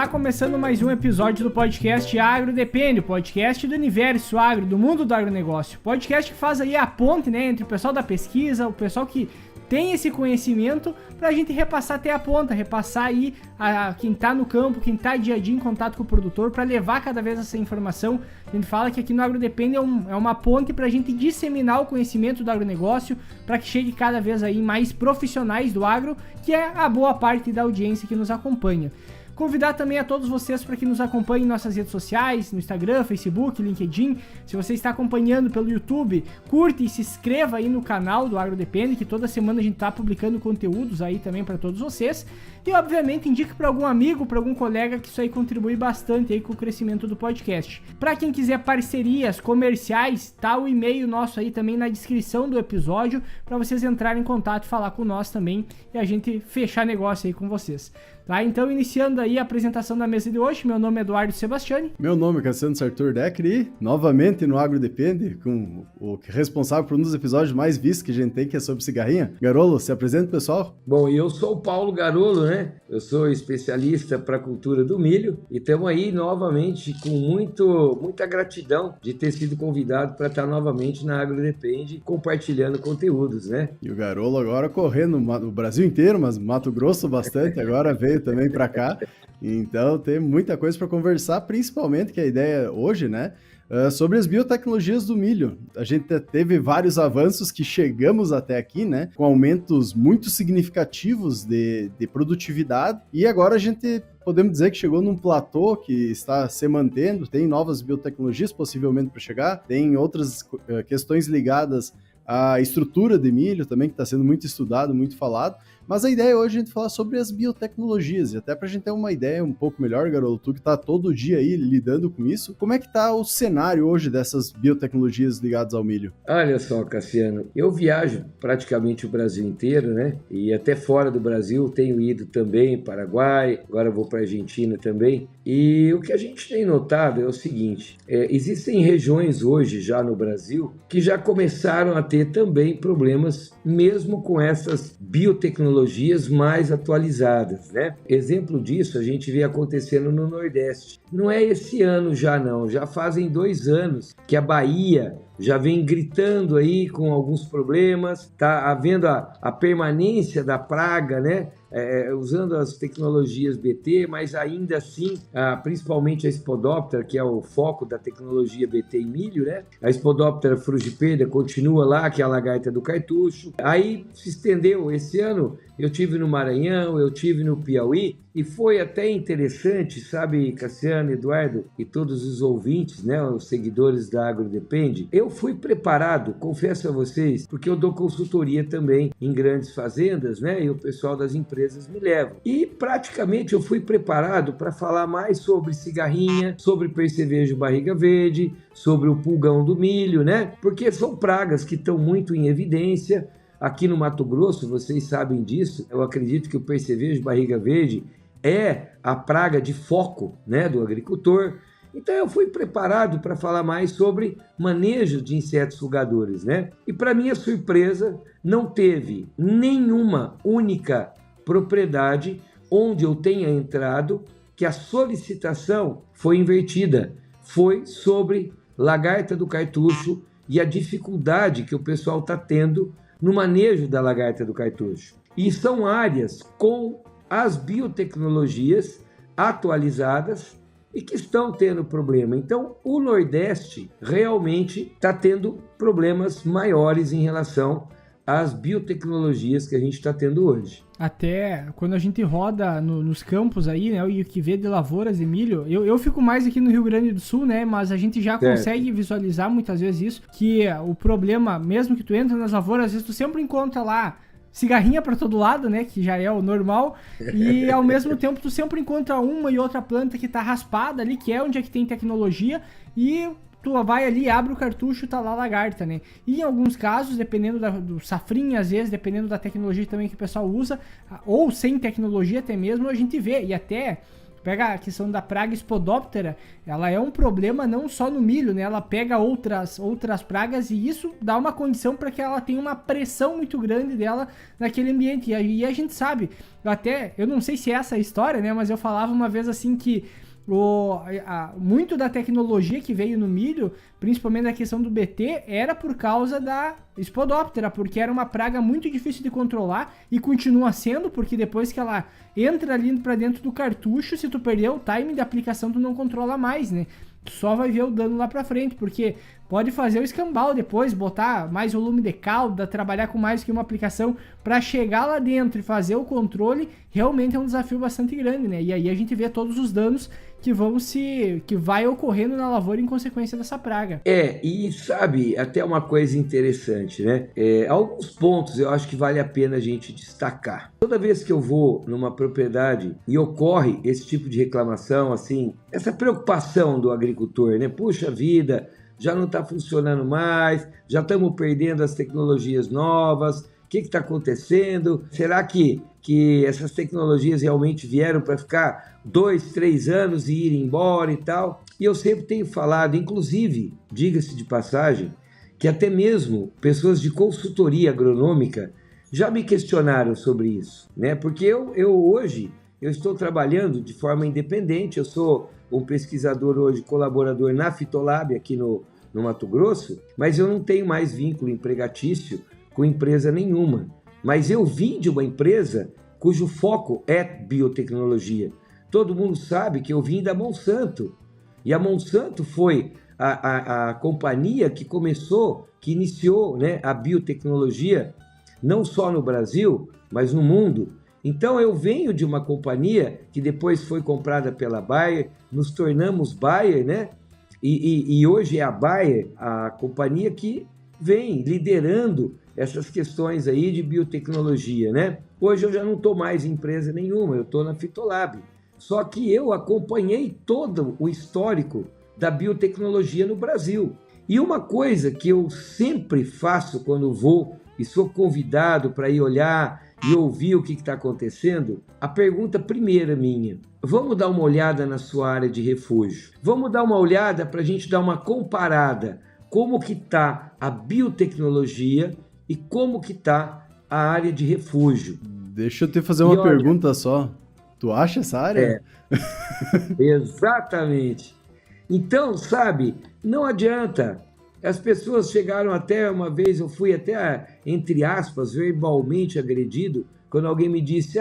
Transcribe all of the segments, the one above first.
Está começando mais um episódio do podcast Agro Depende, o podcast do universo agro, do mundo do agronegócio. Podcast que faz aí a ponte, né, entre o pessoal da pesquisa, o pessoal que tem esse conhecimento, para a gente repassar até a ponta, repassar aí a quem está no campo, quem está dia a dia em contato com o produtor, para levar cada vez essa informação. A gente fala que aqui no Agro Depende é uma ponte para a gente disseminar o conhecimento do agronegócio, para que chegue cada vez aí mais profissionais do agro, que é a boa parte da audiência que nos acompanha. Convidar também a todos vocês para que nos acompanhem em nossas redes sociais, no Instagram, Facebook, LinkedIn. Se você está acompanhando pelo YouTube, curte e se inscreva aí no canal do Agro Depende, que toda semana a gente está publicando conteúdos aí também para todos vocês. E obviamente indique para algum amigo, para algum colega, que isso aí contribui bastante aí com o crescimento do podcast. Para quem quiser parcerias comerciais, tá o e-mail nosso aí também na descrição do episódio, para vocês entrarem em contato e falar com nós também e a gente fechar negócio aí com vocês. Tá, então iniciando aí a apresentação da mesa de hoje, meu nome é Eduardo Sebastiani. Meu nome é Cassiano Sartor Decker e novamente no Agro Depende, com o responsável por um dos episódios mais vistos que a gente tem, que é sobre cigarrinha. Garolo, se apresenta, pessoal. Bom, eu sou o Paulo Garolo, né? Eu sou especialista para a cultura do milho e estamos aí novamente com muita gratidão de ter sido convidado para estar novamente na Agro Depende compartilhando conteúdos, né? E o Garolo agora correndo no Brasil inteiro, mas Mato Grosso bastante, agora veio também para cá, então tem muita coisa para conversar, principalmente que a ideia hoje, né, sobre as biotecnologias do milho. A gente teve vários avanços que chegamos até aqui, né, com aumentos muito significativos de produtividade, e agora a gente podemos dizer que chegou num platô que está se mantendo, tem novas biotecnologias possivelmente para chegar, tem outras questões ligadas à estrutura de milho também, que está sendo muito estudado, muito falado. Mas a ideia hoje é a gente falar sobre as biotecnologias, e até para a gente ter uma ideia um pouco melhor, Garolo, tu que está todo dia aí lidando com isso, como é que está o cenário hoje dessas biotecnologias ligadas ao milho? Olha só, Cassiano, eu viajo praticamente o Brasil inteiro, né? E até fora do Brasil, tenho ido também, Paraguai, agora vou para a Argentina também. E o que a gente tem notado é o seguinte, existem regiões hoje já no Brasil que já começaram a ter também problemas, mesmo com essas biotecnologias mais atualizadas, né? Exemplo disso a gente vê acontecendo no Nordeste. Não é esse ano já não, já fazem 2 anos que a Bahia já vem gritando aí com alguns problemas, tá havendo a permanência da praga, né? Usando as tecnologias BT, mas ainda assim, principalmente a Spodoptera, que é o foco da tecnologia BT em milho, né? A Spodoptera frugipeda continua lá, que é a lagarta do cartucho. Aí se estendeu esse ano, eu tive no Maranhão, eu tive no Piauí, e foi até interessante, sabe, Cassiano, Eduardo e todos os ouvintes, né, os seguidores da Agro Depende, eu fui preparado, confesso a vocês, porque eu dou consultoria também em grandes fazendas, né, e o pessoal das empresas me leva. E praticamente eu fui preparado para falar mais sobre cigarrinha, sobre percevejo barriga verde, sobre o pulgão do milho, né, porque são pragas que estão muito em evidência. Aqui no Mato Grosso, vocês sabem disso, eu acredito que o percevejo barriga verde é a praga de foco, né, do agricultor. Então eu fui preparado para falar mais sobre manejo de insetos sugadores, né? E para minha surpresa, não teve nenhuma única propriedade onde eu tenha entrado que a solicitação foi invertida. Foi sobre lagarta do cartucho e a dificuldade que o pessoal está tendo no manejo da lagarta do cartucho. E são áreas com as biotecnologias atualizadas e que estão tendo problema. Então, o Nordeste realmente está tendo problemas maiores em relação às biotecnologias que a gente está tendo hoje. Até quando a gente roda nos campos aí, né, e que vê de lavouras de milho, eu fico mais aqui no Rio Grande do Sul, né, mas a gente já consegue visualizar muitas vezes isso, que o problema, mesmo que tu entra nas lavouras, às vezes tu sempre encontra lá cigarrinha para todo lado, né, que já é o normal, e ao mesmo tempo tu sempre encontra uma e outra planta que tá raspada ali, que é onde é que tem tecnologia, e tu vai ali, abre o cartucho, tá lá a lagarta, né? E em alguns casos, dependendo do safrinha, às vezes, dependendo da tecnologia também que o pessoal usa, ou sem tecnologia até mesmo, a gente vê, e até pega a questão da praga Spodoptera, ela é um problema não só no milho, né? Ela pega outras pragas e isso dá uma condição para que ela tenha uma pressão muito grande dela naquele ambiente. E aí a gente sabe, eu não sei se é essa a história, né? Mas eu falava uma vez assim que muito da tecnologia que veio no milho, principalmente na questão do BT, era por causa da Spodoptera, porque era uma praga muito difícil de controlar e continua sendo, porque depois que ela entra ali pra dentro do cartucho, se tu perder o timing da aplicação, tu não controla mais, né? Tu só vai ver o dano lá pra frente, porque pode fazer o escambau depois, botar mais volume de calda, trabalhar com mais que uma aplicação para chegar lá dentro e fazer o controle, realmente é um desafio bastante grande, né? E aí a gente vê todos os danos que vai ocorrendo na lavoura em consequência dessa praga. E sabe, até uma coisa interessante, né? Alguns pontos eu acho que vale a pena a gente destacar. Toda vez que eu vou numa propriedade e ocorre esse tipo de reclamação, assim, essa preocupação do agricultor, né? Puxa vida, já não está funcionando mais, já estamos perdendo as tecnologias novas, o que está acontecendo? Será que essas tecnologias realmente vieram para ficar 2, 3 anos e ir embora e tal? E eu sempre tenho falado, inclusive, diga-se de passagem, que até mesmo pessoas de consultoria agronômica já me questionaram sobre isso, né? Porque hoje eu estou trabalhando de forma independente, eu sou um pesquisador hoje, colaborador na Fitolab aqui no Mato Grosso, mas eu não tenho mais vínculo empregatício com empresa nenhuma. Mas eu vim de uma empresa cujo foco é biotecnologia. Todo mundo sabe que eu vim da Monsanto. E a Monsanto foi a companhia que iniciou, né, a biotecnologia, não só no Brasil, mas no mundo. Então eu venho de uma companhia que depois foi comprada pela Bayer, nos tornamos Bayer, né? E hoje é a Bayer, a companhia que vem liderando essas questões aí de biotecnologia, né? Hoje eu já não estou mais em empresa nenhuma, eu estou na Fitolab. Só que eu acompanhei todo o histórico da biotecnologia no Brasil. E uma coisa que eu sempre faço quando vou e sou convidado para ir olhar e ouvir o que está acontecendo, a pergunta primeira minha: vamos dar uma olhada na sua área de refúgio? Vamos dar uma olhada para a gente dar uma comparada como que está a biotecnologia e como que está a área de refúgio. Deixa eu te fazer uma pergunta só. Tu acha essa área? Exatamente. Então, sabe, não adianta. As pessoas chegaram até, uma vez eu fui até, entre aspas, verbalmente agredido, quando alguém me disse: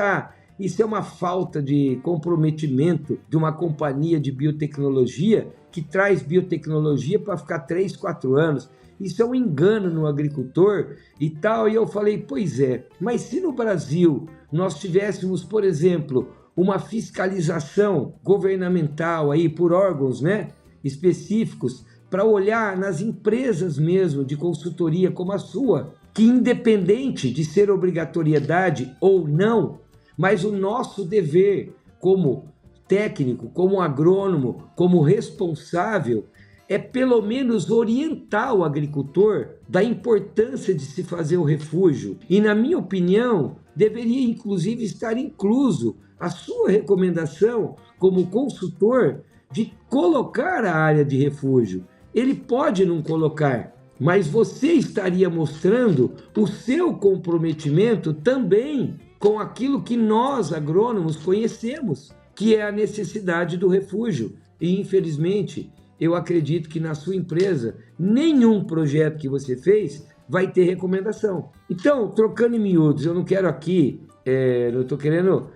isso é uma falta de comprometimento de uma companhia de biotecnologia que traz biotecnologia para ficar 3, 4 anos. Isso é um engano no agricultor e tal. E eu falei: pois é, mas se no Brasil nós tivéssemos, por exemplo, uma fiscalização governamental aí por órgãos, né, específicos, para olhar nas empresas mesmo de consultoria como a sua, que independente de ser obrigatoriedade ou não, mas o nosso dever como técnico, como agrônomo, como responsável, é pelo menos orientar o agricultor da importância de se fazer o refúgio. E, na minha opinião, deveria inclusive estar incluso a sua recomendação como consultor de colocar a área de refúgio. Ele pode não colocar, mas você estaria mostrando o seu comprometimento também com aquilo que nós, agrônomos, conhecemos, que é a necessidade do refúgio. E, infelizmente, eu acredito que na sua empresa, nenhum projeto que você fez vai ter recomendação. Então, trocando em miúdos, eu não quero aqui, não estou querendo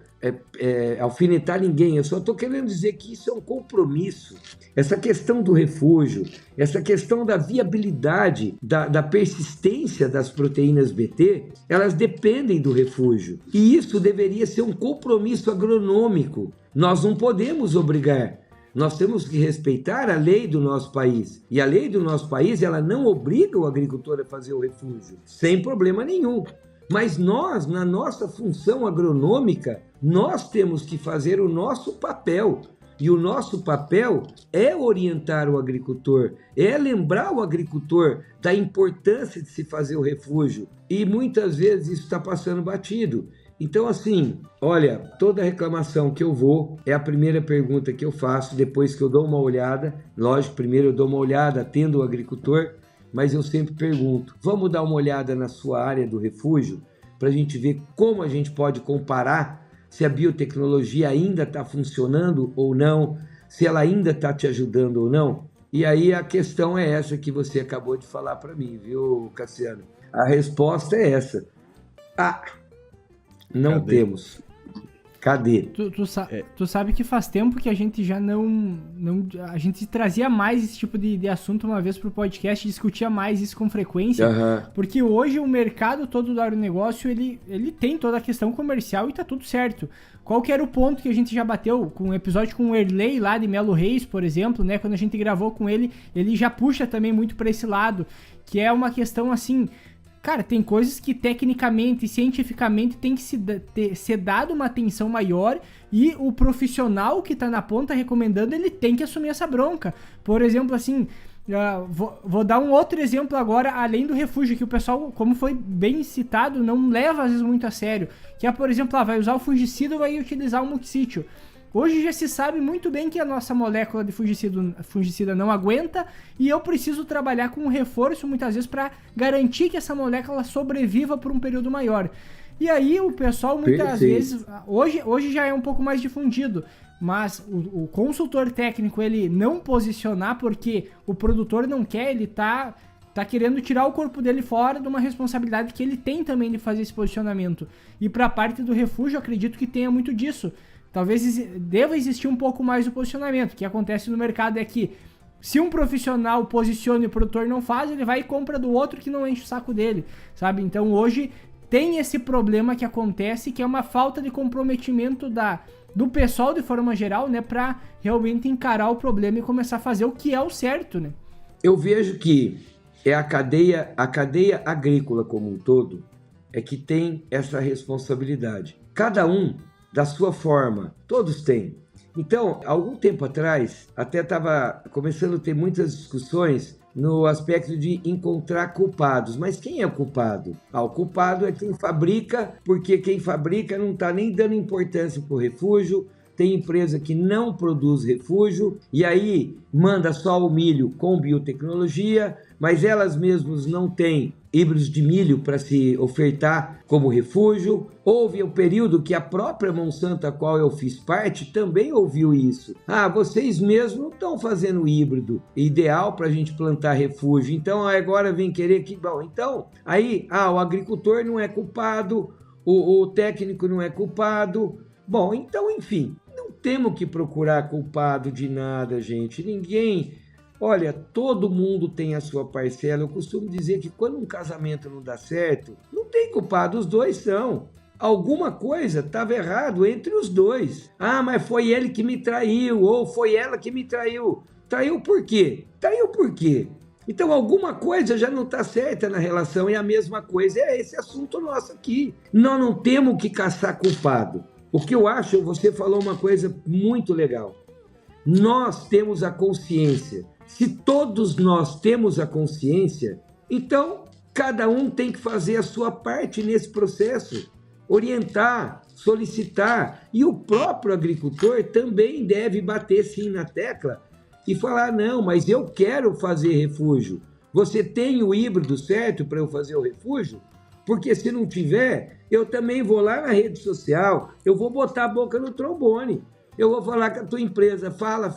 alfinetar ninguém, eu só estou querendo dizer que isso é um compromisso. Essa questão do refúgio, essa questão da viabilidade, da persistência das proteínas BT, elas dependem do refúgio. E isso deveria ser um compromisso agronômico. Nós não podemos obrigar. Nós temos que respeitar a lei do nosso país. E a lei do nosso país, ela não obriga o agricultor a fazer o refúgio, sem problema nenhum. Mas nós, na nossa função agronômica, nós temos que fazer o nosso papel. E o nosso papel é orientar o agricultor, é lembrar o agricultor da importância de se fazer o refúgio. E muitas vezes isso está passando batido. Então, assim, olha, toda reclamação que eu vou é a primeira pergunta que eu faço depois que eu dou uma olhada. Lógico, primeiro eu dou uma olhada, atendo o agricultor, mas eu sempre pergunto, vamos dar uma olhada na sua área do refúgio para a gente ver como a gente pode comparar se a biotecnologia ainda está funcionando ou não, se ela ainda está te ajudando ou não. E aí a questão é essa que você acabou de falar para mim, viu, Cassiano? A resposta é essa. Não Cadê? temos. Cadê? Tu sabe que faz tempo que a gente já não a gente trazia mais esse tipo de assunto uma vez pro podcast, discutia mais isso com frequência, porque hoje o mercado todo do agronegócio, ele tem toda a questão comercial e tá tudo certo. Qual que era o ponto que a gente já bateu com o episódio com o Erley lá de Melo Reis, por exemplo, né? Quando a gente gravou com ele, ele já puxa também muito para esse lado, que é uma questão assim... Cara, tem coisas que tecnicamente e cientificamente tem que ser dado uma atenção maior e o profissional que tá na ponta recomendando, ele tem que assumir essa bronca. Por exemplo, assim, vou dar um outro exemplo agora, além do refúgio, que o pessoal, como foi bem citado, não leva às vezes muito a sério. Que é, por exemplo, vai usar o fungicida ou vai utilizar o multissítio. Hoje já se sabe muito bem que a nossa molécula de fungicida não aguenta e eu preciso trabalhar com um reforço muitas vezes para garantir que essa molécula sobreviva por um período maior. E aí o pessoal muitas vezes, hoje já é um pouco mais difundido, mas o consultor técnico ele não posicionar porque o produtor não quer, ele tá querendo tirar o corpo dele fora de uma responsabilidade que ele tem também de fazer esse posicionamento. E para a parte do refúgio, eu acredito que tenha muito disso. Talvez deva existir um pouco mais do posicionamento. O que acontece no mercado é que se um profissional posiciona e o produtor não faz, ele vai e compra do outro que não enche o saco dele, sabe? Então hoje tem esse problema que acontece, que é uma falta de comprometimento do pessoal de forma geral, né? Pra realmente encarar o problema e começar a fazer o que é o certo, né? Eu vejo que é a cadeia agrícola como um todo é que tem essa responsabilidade. Cada um da sua forma, todos têm. Então, algum tempo atrás, até estava começando a ter muitas discussões no aspecto de encontrar culpados. Mas quem é o culpado? O culpado é quem fabrica, porque quem fabrica não está nem dando importância para o refúgio. Tem empresa que não produz refúgio e aí manda só o milho com biotecnologia, mas elas mesmas não têm híbridos de milho para se ofertar como refúgio. Houve um período que a própria Monsanto, a qual eu fiz parte, também ouviu isso. Vocês mesmos não estão fazendo híbrido ideal para a gente plantar refúgio, então agora vem querer que... Bom, então, aí, o agricultor não é culpado, o técnico não é culpado. Bom, então, enfim, não temos que procurar culpado de nada, gente. Ninguém... Olha, todo mundo tem a sua parcela. Eu costumo dizer que quando um casamento não dá certo, não tem culpado, os dois são. Alguma coisa estava errado entre os dois. Mas foi ele que me traiu, ou foi ela que me traiu. Traiu por quê? Traiu por quê? Então alguma coisa já não está certa na relação, e a mesma coisa é esse assunto nosso aqui. Nós não temos que caçar culpado. O que eu acho, você falou uma coisa muito legal. Nós temos a consciência. Se todos nós temos a consciência, então cada um tem que fazer a sua parte nesse processo, orientar, solicitar, e o próprio agricultor também deve bater sim na tecla e falar, não, mas eu quero fazer refúgio. Você tem o híbrido certo para eu fazer o refúgio? Porque se não tiver, eu também vou lá na rede social, eu vou botar a boca no trombone, eu vou falar que a tua empresa fala,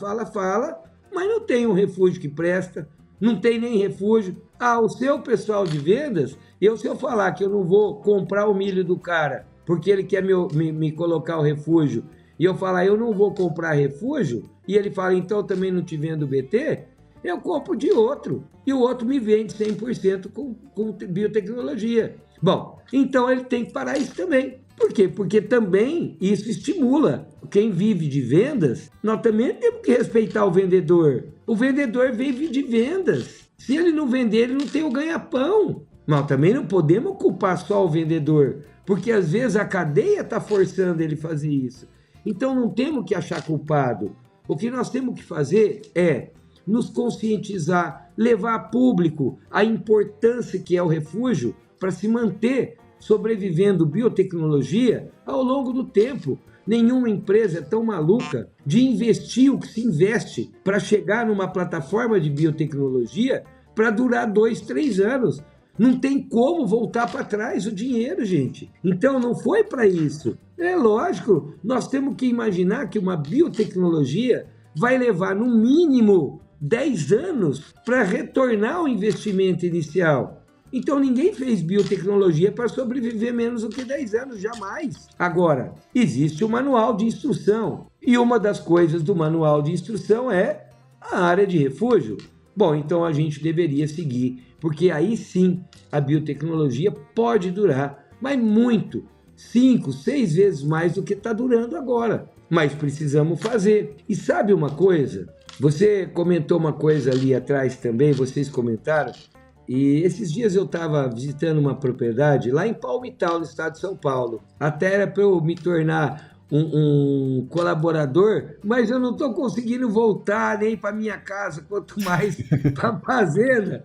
mas não tem um refúgio que presta, não tem nem refúgio. O seu pessoal de vendas, se eu falar que eu não vou comprar o milho do cara porque ele quer me colocar o refúgio, e eu falar eu não vou comprar refúgio, e ele fala então também não te vendo BT, eu compro de outro, e o outro me vende 100% com biotecnologia. Bom, então ele tem que parar isso também. Por quê? Porque também isso estimula. Quem vive de vendas, nós também temos que respeitar o vendedor. O vendedor vive de vendas. Se ele não vender, ele não tem o ganha-pão. Mas também não podemos culpar só o vendedor, porque às vezes a cadeia está forçando ele a fazer isso. Então não temos que achar culpado. O que nós temos que fazer é nos conscientizar, levar a público a importância que é o refúgio para se manter sobrevivendo biotecnologia ao longo do tempo. Nenhuma empresa é tão maluca de investir o que se investe para chegar numa plataforma de biotecnologia para durar 2, 3 anos. Não tem como voltar para trás o dinheiro, gente. Então, não foi para isso. É lógico, nós temos que imaginar que uma biotecnologia vai levar, no mínimo, 10 anos para retornar o investimento inicial. Então, ninguém fez biotecnologia para sobreviver menos do que 10 anos, jamais. Agora, existe o manual de instrução. E uma das coisas do manual de instrução é a área de refúgio. Bom, então a gente deveria seguir, porque aí sim a biotecnologia pode durar, mas muito, 5, 6 vezes mais do que está durando agora. Mas precisamos fazer. E sabe uma coisa? Você comentou uma coisa ali atrás também, vocês comentaram, e esses dias eu estava visitando uma propriedade lá em Palmital, no estado de São Paulo. Até era para eu me tornar um colaborador, mas eu não estou conseguindo voltar nem para minha casa, quanto mais para a fazenda.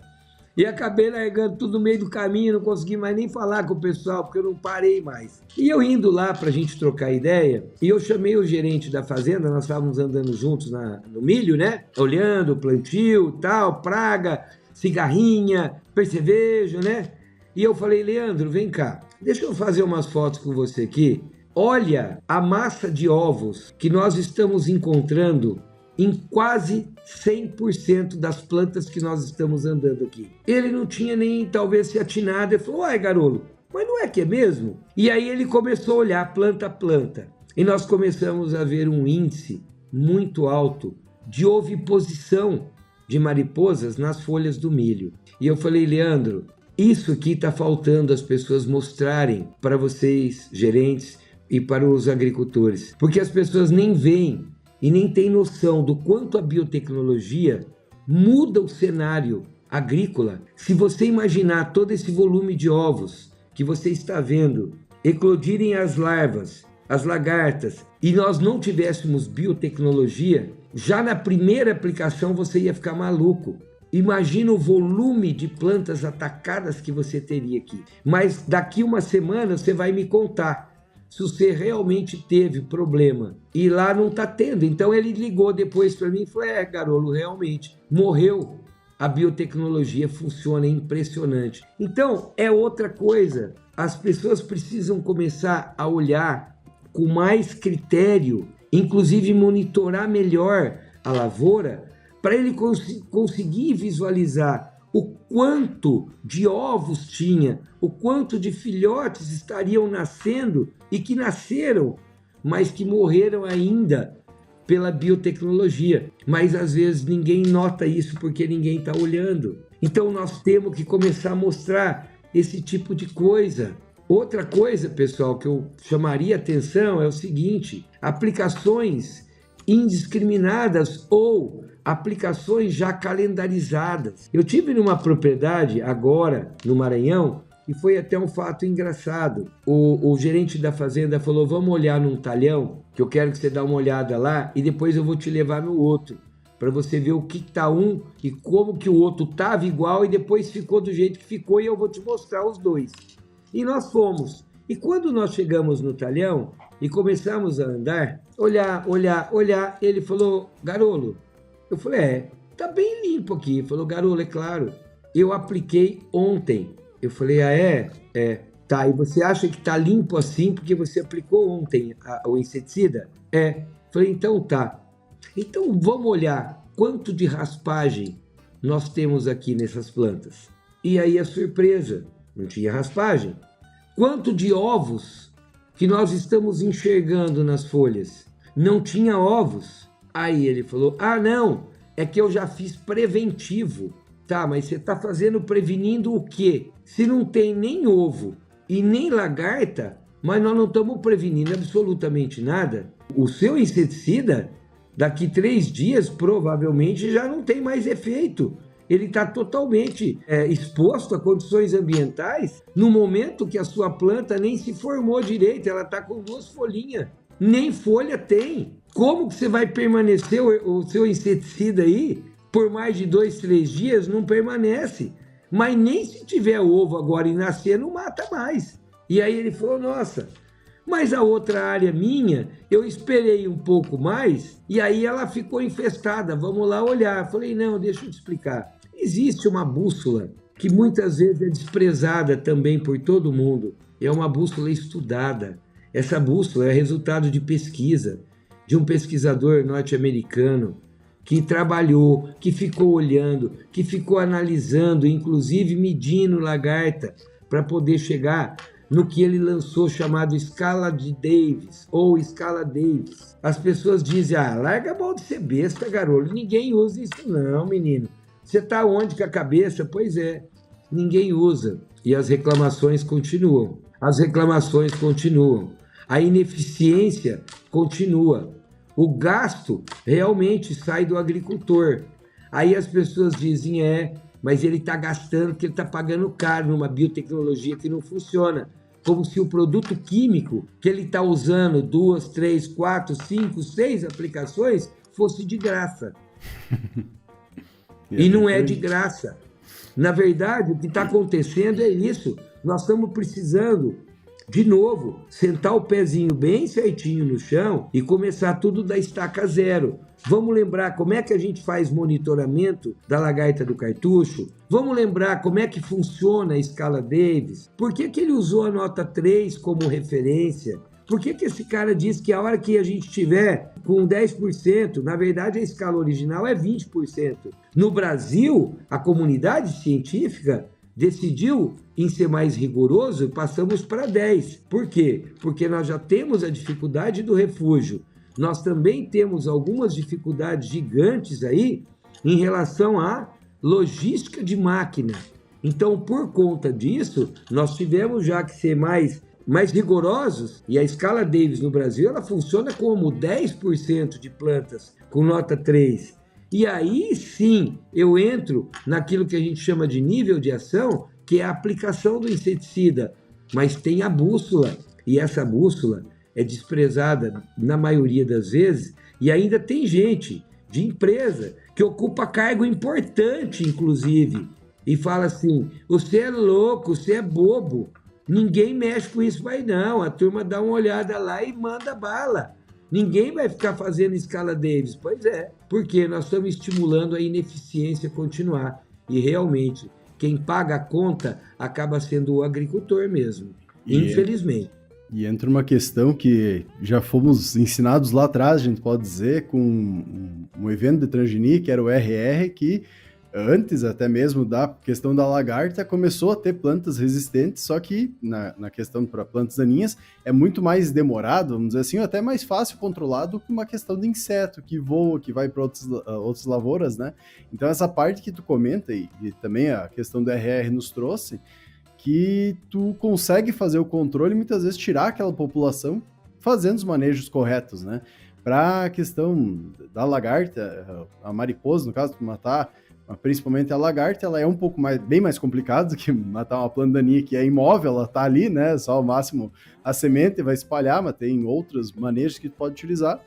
E acabei largando tudo no meio do caminho, não consegui mais nem falar com o pessoal, porque eu não parei mais. E eu indo lá para a gente trocar ideia, e eu chamei o gerente da fazenda, nós estávamos andando juntos no milho, né? Olhando o plantio, tal, praga, cigarrinha, percevejo, né? E eu falei, Leandro, vem cá, deixa eu fazer umas fotos com você aqui. Olha a massa de ovos que nós estamos encontrando em quase 100% das plantas que nós estamos andando aqui. Ele não tinha nem talvez se atinado, ele falou, uai, Garolo, mas não é que é mesmo? E aí ele começou a olhar planta a planta, e nós começamos a ver um índice muito alto de oviposição de mariposas nas folhas do milho. E eu falei, Leandro, isso aqui está faltando as pessoas mostrarem para vocês, gerentes, e para os agricultores, porque as pessoas nem veem e nem têm noção do quanto a biotecnologia muda o cenário agrícola. Se você imaginar todo esse volume de ovos que você está vendo eclodirem as larvas, as lagartas, e nós não tivéssemos biotecnologia, já na primeira aplicação você ia ficar maluco. Imagina o volume de plantas atacadas que você teria aqui. Mas daqui uma semana você vai me contar se você realmente teve problema. E lá não está tendo. Então ele ligou depois para mim e falou, Garolo, realmente, morreu. A biotecnologia funciona, é impressionante. Então, é outra coisa. As pessoas precisam começar a olhar com mais critério, inclusive monitorar melhor a lavoura, para ele conseguir visualizar o quanto de ovos tinha, o quanto de filhotes estariam nascendo e que nasceram, mas que morreram ainda pela biotecnologia. Mas às vezes ninguém nota isso porque ninguém está olhando. Então nós temos que começar a mostrar esse tipo de coisa. Outra coisa, pessoal, que eu chamaria atenção é o seguinte: aplicações indiscriminadas ou aplicações já calendarizadas. Eu tive numa propriedade agora no Maranhão e foi até um fato engraçado. O gerente da fazenda falou, vamos olhar num talhão, que eu quero que você dê uma olhada lá e depois eu vou te levar no outro, para você ver o que está um e como que o outro estava igual e depois ficou do jeito que ficou e eu vou te mostrar os dois. E nós fomos. E quando nós chegamos no talhão e começamos a andar, olhar, ele falou, Garolo, eu falei, tá bem limpo aqui. Ele falou, Garolo, é claro, eu apliquei ontem. Eu falei, é? Tá, e você acha que tá limpo assim porque você aplicou ontem o inseticida? Falei, então tá. Então vamos olhar quanto de raspagem nós temos aqui nessas plantas. E aí a surpresa, não tinha raspagem. Quanto de ovos que nós estamos enxergando nas folhas? Não tinha ovos. Aí ele falou, não, é que eu já fiz preventivo. Tá, mas você está fazendo prevenindo o quê? Se não tem nem ovo e nem lagarta, mas nós não estamos prevenindo absolutamente nada. O seu inseticida, daqui 3 dias, provavelmente já não tem mais efeito. Ele está totalmente exposto a condições ambientais no momento que a sua planta nem se formou direito, ela está com 2 folhinhas, nem folha tem. Como que você vai permanecer o seu inseticida aí por mais de 2, 3 dias? Não permanece. Mas nem se tiver ovo agora e nascer, não mata mais. E aí ele falou, nossa, mas a outra área minha, eu esperei um pouco mais e aí ela ficou infestada, vamos lá olhar. Eu falei, não, deixa eu te explicar. Existe uma bússola que muitas vezes é desprezada também por todo mundo. É uma bússola estudada. Essa bússola é resultado de pesquisa, de um pesquisador norte-americano que trabalhou, que ficou olhando, que ficou analisando, inclusive medindo lagarta, para poder chegar no que ele lançou chamado escala de Davis, ou escala Davis. As pessoas dizem, larga a mão de ser besta, garoto, ninguém usa isso não, menino. Você está onde com a cabeça? Pois é, ninguém usa. E as reclamações continuam. As reclamações continuam. A ineficiência continua. O gasto realmente sai do agricultor. Aí as pessoas dizem, mas ele está gastando porque ele está pagando caro numa biotecnologia que não funciona. Como se o produto químico que ele está usando 2, 3, 4, 5, 6 aplicações fosse de graça. E não é de graça. Na verdade, o que está acontecendo é isso. Nós estamos precisando, de novo, sentar o pezinho bem certinho no chão e começar tudo da estaca zero. Vamos lembrar como é que a gente faz monitoramento da lagarta do cartucho? Vamos lembrar como é que funciona a escala Davis? Por que ele usou a nota 3 como referência? Por que esse cara disse que a hora que a gente tiver com 10%, na verdade a escala original é 20%? No Brasil, a comunidade científica decidiu em ser mais rigoroso e passamos para 10%. Por quê? Porque nós já temos a dificuldade do refúgio. Nós também temos algumas dificuldades gigantes aí em relação à logística de máquina. Então, por conta disso, nós tivemos já que ser mais rigorosos, e a escala Davis no Brasil ela funciona como 10% de plantas com nota 3. E aí sim eu entro naquilo que a gente chama de nível de ação, que é a aplicação do inseticida. Mas tem a bússola, e essa bússola é desprezada na maioria das vezes, e ainda tem gente de empresa que ocupa cargo importante, inclusive, e fala assim, você é louco, você é bobo, ninguém mexe com isso mais não, a turma dá uma olhada lá e manda bala. Ninguém vai ficar fazendo escala Davis. Pois é, porque nós estamos estimulando a ineficiência continuar. E realmente, quem paga a conta acaba sendo o agricultor mesmo, infelizmente. E entra uma questão que já fomos ensinados lá atrás, a gente pode dizer, com um evento de transgenia, que era o RR, que antes até mesmo da questão da lagarta, começou a ter plantas resistentes, só que na questão para plantas daninhas é muito mais demorado, vamos dizer assim, até mais fácil controlar do que uma questão de inseto que voa, que vai para outras lavouras, né? Então essa parte que tu comenta, e também a questão do RR nos trouxe, que tu consegue fazer o controle e muitas vezes tirar aquela população fazendo os manejos corretos, né? Para a questão da lagarta, a mariposa, no caso, tu matar principalmente a lagarta, ela é um pouco bem mais complicado do que matar uma planta daninha que é imóvel, ela tá ali, né, só ao máximo a semente vai espalhar, mas tem outros manejos que tu pode utilizar.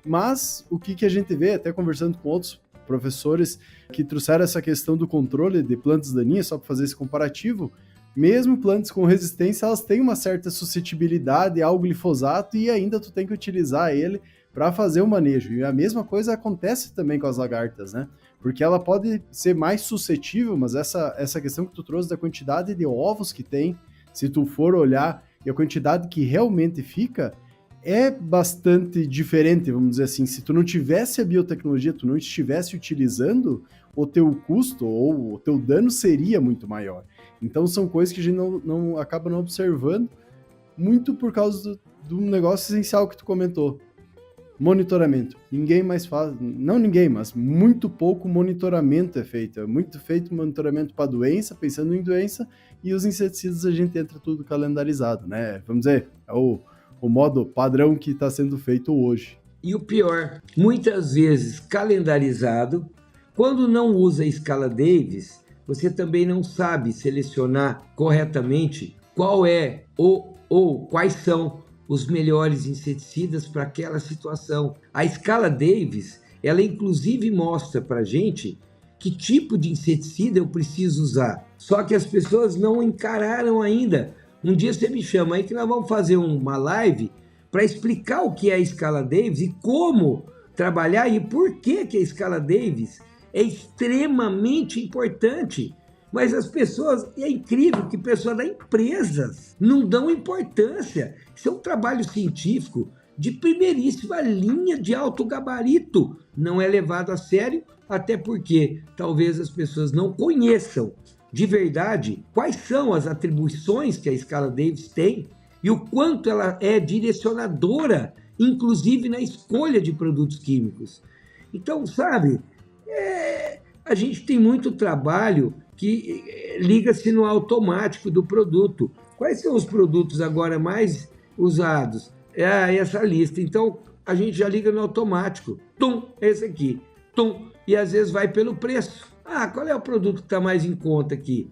Mas o que a gente vê, até conversando com outros professores que trouxeram essa questão do controle de plantas daninhas, só para fazer esse comparativo, mesmo plantas com resistência, elas têm uma certa suscetibilidade ao glifosato e ainda tu tem que utilizar ele para fazer o manejo. E a mesma coisa acontece também com as lagartas, né? Porque ela pode ser mais suscetível, mas essa questão que tu trouxe da quantidade de ovos que tem, se tu for olhar, e a quantidade que realmente fica, é bastante diferente, vamos dizer assim. Se tu não tivesse a biotecnologia, tu não estivesse utilizando, o teu custo ou o teu dano seria muito maior. Então são coisas que a gente não acaba não observando, muito por causa do negócio essencial que tu comentou. Monitoramento. Ninguém mais faz, não ninguém, mas muito pouco monitoramento é feito. É muito feito monitoramento para doença, pensando em doença, e os inseticidas a gente entra tudo calendarizado, né? Vamos dizer, é o modo padrão que está sendo feito hoje. E o pior, muitas vezes calendarizado, quando não usa a escala Davis, você também não sabe selecionar corretamente qual é ou quais são os melhores inseticidas para aquela situação. A escala Davis, ela inclusive mostra para a gente que tipo de inseticida eu preciso usar. Só que as pessoas não encararam ainda Um dia você me chama aí que nós vamos fazer uma live para explicar o que é a escala Davis e como trabalhar e por que a escala Davis é extremamente importante. Mas as pessoas, é incrível que pessoas das empresas não dão importância. Isso é um trabalho científico de primeiríssima linha, de alto gabarito. Não é levado a sério, até porque talvez as pessoas não conheçam de verdade quais são as atribuições que a escala Davis tem e o quanto ela é direcionadora, inclusive na escolha de produtos químicos. Então, sabe, a gente tem muito trabalho que liga-se no automático do produto. Quais são os produtos agora mais usados? Essa lista. Então, a gente já liga no automático. Tum, esse aqui. Tum. E às vezes vai pelo preço. Qual é o produto que está mais em conta aqui?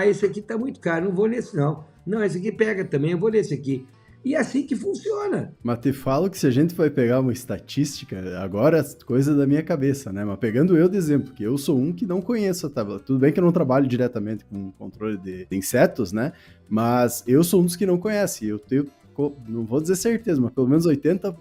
Esse aqui está muito caro, não vou nesse não. Não, esse aqui pega também, eu vou nesse aqui. E é assim que funciona. Mas te falo que se a gente vai pegar uma estatística, agora coisa da minha cabeça, né? Mas pegando eu de exemplo, que eu sou um que não conheço a tabela. Tudo bem que eu não trabalho diretamente com controle de insetos, né? Mas eu sou um dos que não conhece. Eu tenho, não vou dizer certeza, mas pelo menos 80%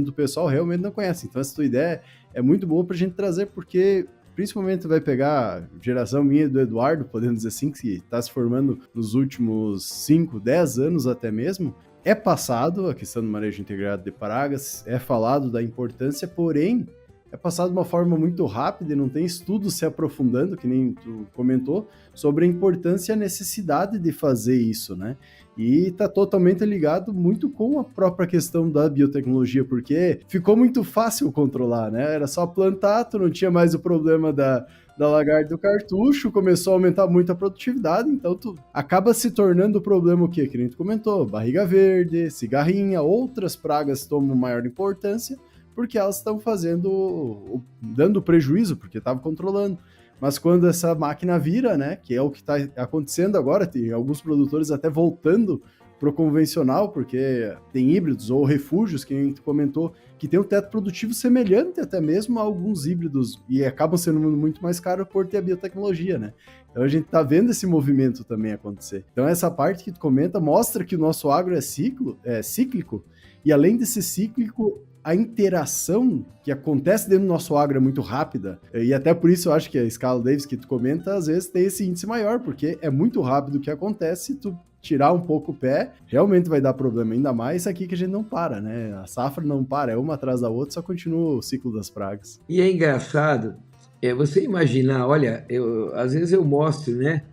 do pessoal realmente não conhece. Então essa tua ideia é muito boa pra gente trazer, porque principalmente vai pegar a geração minha e do Eduardo, podemos dizer assim, que está se formando nos últimos 5, 10 anos até mesmo. É passado a questão do manejo integrado de pragas, é falado da importância, porém é passado de uma forma muito rápida e não tem estudos se aprofundando, que nem tu comentou, sobre a importância e a necessidade de fazer isso, né? E está totalmente ligado muito com a própria questão da biotecnologia, porque ficou muito fácil controlar, né? Era só plantar, tu não tinha mais o problema da lagarta do cartucho, começou a aumentar muito a produtividade, então tu acaba se tornando o problema o quê? Que nem tu comentou, barriga verde, cigarrinha, outras pragas tomam maior importância, porque elas estão dando prejuízo, porque estavam controlando. Mas quando essa máquina vira, né, que é o que está acontecendo agora, tem alguns produtores até voltando para o convencional, porque tem híbridos ou refúgios, que a gente comentou, que tem um teto produtivo semelhante até mesmo a alguns híbridos, e acabam sendo muito mais caros por ter a biotecnologia, né? Então a gente está vendo esse movimento também acontecer. Então essa parte que tu comenta mostra que o nosso agro é cíclico, e além de ser cíclico, a interação que acontece dentro do nosso agro é muito rápida, e até por isso eu acho que a escala Davis que tu comenta, às vezes tem esse índice maior, porque é muito rápido o que acontece, tu tirar um pouco o pé, realmente vai dar problema, ainda mais aqui que a gente não para, né? A safra não para, é uma atrás da outra, só continua o ciclo das pragas. E é engraçado, você imaginar, olha, às vezes eu mostro, né?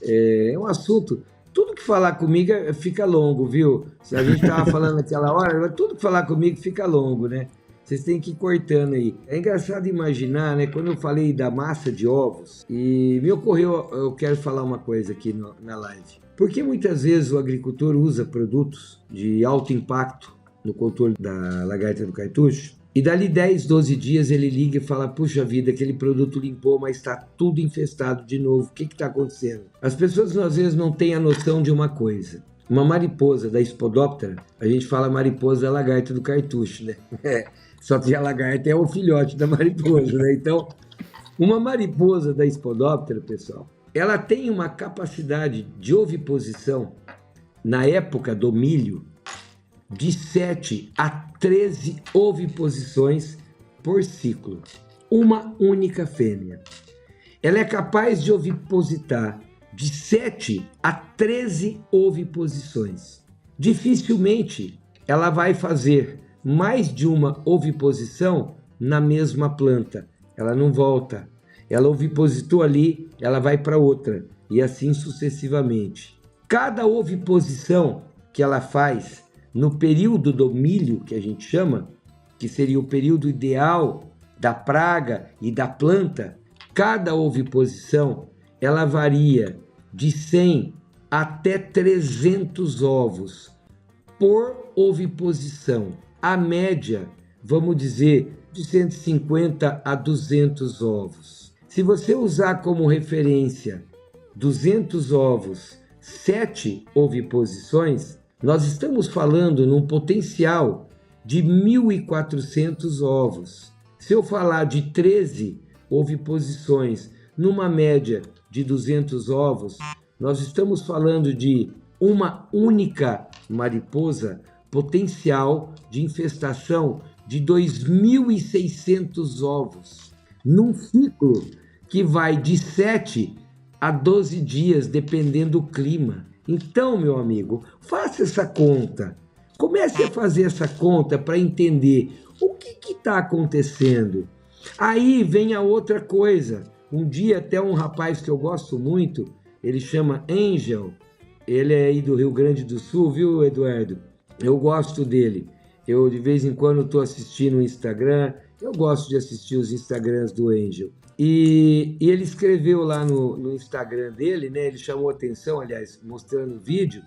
É um assunto... Tudo que falar comigo fica longo, viu? Se a gente estava falando naquela hora, tudo que falar comigo fica longo, né? Vocês têm que ir cortando aí. É engraçado imaginar, né? Quando eu falei da massa de ovos, e me ocorreu, eu quero falar uma coisa aqui na live. Porque muitas vezes o agricultor usa produtos de alto impacto no controle da lagarta do cartucho, e dali 10, 12 dias ele liga e fala, puxa vida, aquele produto limpou, mas está tudo infestado de novo. O que está acontecendo? As pessoas às vezes não têm a noção de uma coisa. Uma mariposa da Spodoptera, a gente fala mariposa da lagarta do cartucho, né? Só que a lagarta é o filhote da mariposa, né? Então, uma mariposa da Spodoptera, pessoal, ela tem uma capacidade de oviposição, na época do milho, de 7 a 13 oviposições por ciclo. Uma única fêmea. Ela é capaz de ovipositar de 7 a 13 oviposições. Dificilmente ela vai fazer mais de uma oviposição na mesma planta. Ela não volta. Ela ovipositou ali, ela vai para outra. E assim sucessivamente. Cada oviposição que ela faz no período do milho, que a gente chama, que seria o período ideal da praga e da planta, cada oviposição, ela varia de 100 até 300 ovos por oviposição. A média, vamos dizer, de 150 a 200 ovos. Se você usar como referência 200 ovos, 7 oviposições, nós estamos falando num potencial de 1.400 ovos. Se eu falar de 13 oviposições numa média de 200 ovos, nós estamos falando de uma única mariposa potencial de infestação de 2.600 ovos, num ciclo que vai de 7 a 12 dias, dependendo do clima. Então, meu amigo, faça essa conta. Comece a fazer essa conta para entender o que está acontecendo. Aí vem a outra coisa. Um dia até um rapaz que eu gosto muito, ele chama Angel, ele é aí do Rio Grande do Sul, viu, Eduardo? Eu gosto dele. Eu, de vez em quando, estou assistindo o Instagram. Eu gosto de assistir os Instagrams do Angel. E ele escreveu lá no Instagram dele, né? Ele chamou atenção, aliás, mostrando o vídeo,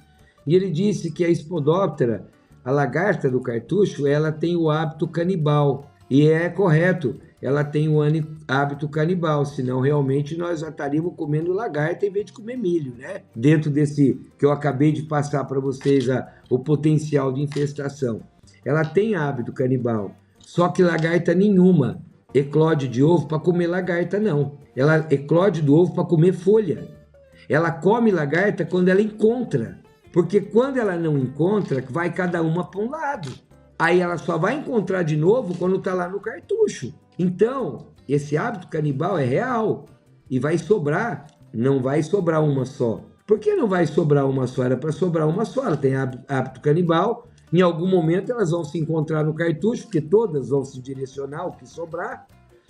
e ele disse que a Spodoptera, a lagarta do cartucho, ela tem o hábito canibal. E é correto, ela tem o hábito canibal, senão realmente nós já estaríamos comendo lagarta em vez de comer milho, né? Dentro desse que eu acabei de passar para vocês, o potencial de infestação. Ela tem hábito canibal, só que lagarta nenhuma eclode de ovo para comer lagarta, não. Ela eclode do ovo para comer folha. Ela come lagarta quando ela encontra, porque quando ela não encontra, vai cada uma para um lado. Aí ela só vai encontrar de novo quando está lá no cartucho. Então, esse hábito canibal é real e vai sobrar, não vai sobrar uma só. Por que não vai sobrar uma só? Era para sobrar uma só, ela tem hábito canibal. Em algum momento elas vão se encontrar no cartucho, porque todas vão se direcionar ao que sobrar.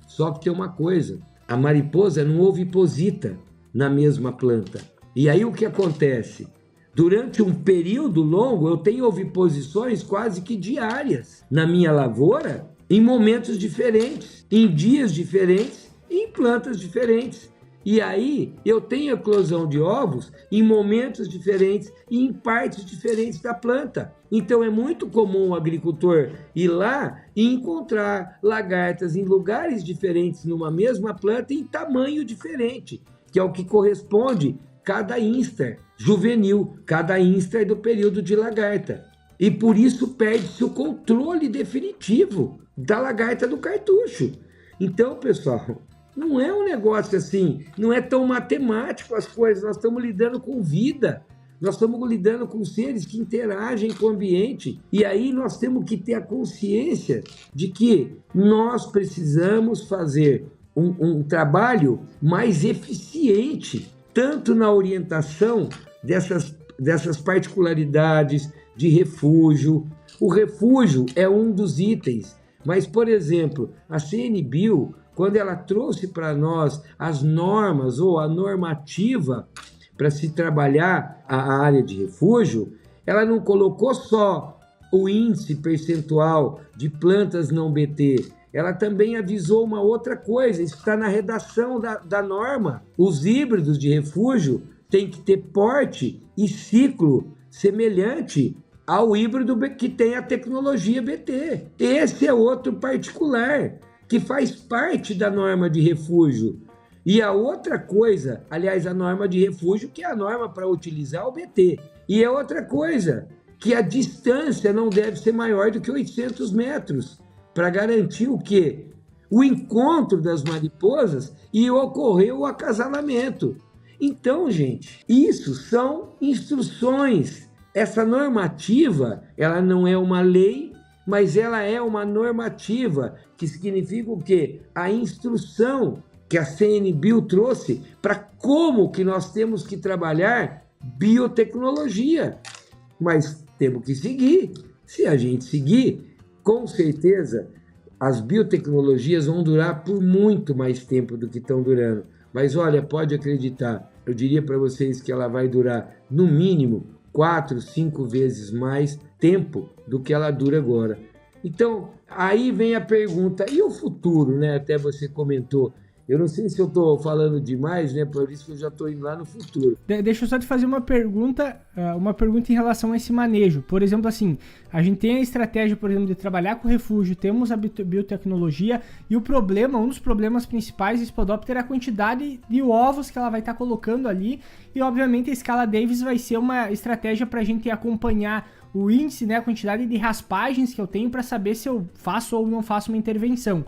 Só que tem uma coisa, a mariposa não oviposita na mesma planta. E aí o que acontece? Durante um período longo eu tenho oviposições quase que diárias na minha lavoura, em momentos diferentes, em dias diferentes, em plantas diferentes. E aí eu tenho eclosão de ovos em momentos diferentes e em partes diferentes da planta. Então é muito comum o agricultor ir lá e encontrar lagartas em lugares diferentes numa mesma planta em tamanho diferente, que é o que corresponde cada instar juvenil, cada instar do período de lagarta. E por isso perde-se o controle definitivo da lagarta do cartucho. Então, pessoal, não é um negócio assim, não é tão matemático as coisas, nós estamos lidando com vida, nós estamos lidando com seres que interagem com o ambiente, e aí nós temos que ter a consciência de que nós precisamos fazer um trabalho mais eficiente, tanto na orientação dessas particularidades de refúgio. O refúgio é um dos itens, mas, por exemplo, a CNBio, quando ela trouxe para nós as normas ou a normativa para se trabalhar a área de refúgio, ela não colocou só o índice percentual de plantas não BT, ela também avisou uma outra coisa, isso está na redação da norma. Os híbridos de refúgio têm que ter porte e ciclo semelhante ao híbrido que tem a tecnologia BT. Esse é outro particular que faz parte da norma de refúgio. E a outra coisa, aliás, a norma de refúgio, que é a norma para utilizar o BT. E a outra coisa, que a distância não deve ser maior do que 800 metros, para garantir o quê? O encontro das mariposas e ocorrer o acasalamento. Então, gente, isso são instruções. Essa normativa, ela não é uma lei, mas ela é uma normativa, que significa o quê? A instrução que a CNBio trouxe para como que nós temos que trabalhar biotecnologia. Mas temos que seguir. Se a gente seguir, com certeza, as biotecnologias vão durar por muito mais tempo do que estão durando. Mas olha, pode acreditar, eu diria para vocês que ela vai durar, no mínimo, 4, 5 vezes mais tempo do que ela dura agora. Então, aí vem a pergunta, e o futuro, né? Até você comentou. Eu não sei se eu estou falando demais, né? Por isso que eu já estou indo lá no futuro. Deixa eu só te fazer uma pergunta em relação a esse manejo. Por exemplo, assim, a gente tem a estratégia, por exemplo, de trabalhar com refúgio, temos a biotecnologia, e um dos problemas principais da Spodoptera é a quantidade de ovos que ela vai estar colocando ali, e obviamente a escala Davis vai ser uma estratégia para a gente acompanhar o índice, né, a quantidade de raspagens que eu tenho para saber se eu faço ou não faço uma intervenção.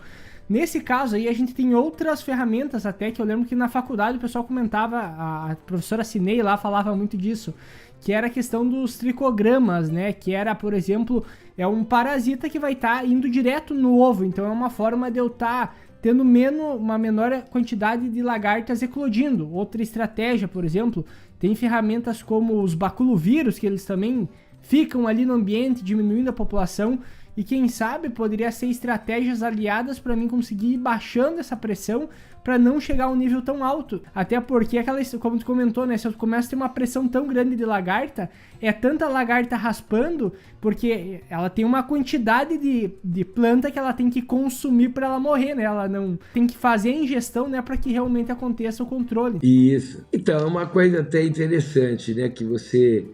Nesse caso aí, a gente tem outras ferramentas até, que eu lembro que na faculdade o pessoal comentava, a professora Cinei lá falava muito disso, que era a questão dos tricogramas, né? Que era, por exemplo, é um parasita que vai estar indo direto no ovo, então é uma forma de eu estar tendo uma menor quantidade de lagartas eclodindo. Outra estratégia, por exemplo, tem ferramentas como os baculovírus, que eles também ficam ali no ambiente, diminuindo a população, e quem sabe poderia ser estratégias aliadas para mim conseguir ir baixando essa pressão para não chegar a um nível tão alto. Até porque, como tu comentou, né, se eu começo a ter uma pressão tão grande de lagarta, é tanta lagarta raspando, porque ela tem uma quantidade de planta que ela tem que consumir para ela morrer, né? Ela não tem que fazer a ingestão, né, para que realmente aconteça o controle. Isso. Então, é uma coisa até interessante, né, que você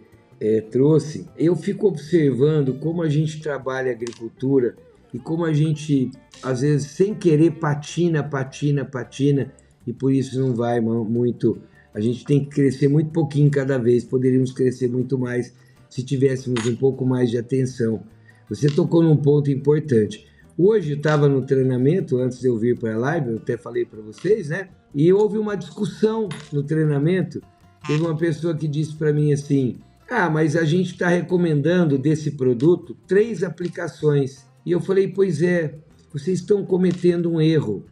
trouxe. Eu fico observando como a gente trabalha a agricultura e como a gente, às vezes, sem querer, patina, e por isso não vai muito. A gente tem que crescer muito pouquinho cada vez, poderíamos crescer muito mais se tivéssemos um pouco mais de atenção. Você tocou num ponto importante. Hoje eu estava no treinamento, antes de eu vir para a live, eu até falei para vocês, né? E houve uma discussão no treinamento. Teve uma pessoa que disse para mim assim: mas a gente está recomendando desse produto 3 aplicações. E eu falei, pois é, vocês estão cometendo um erro,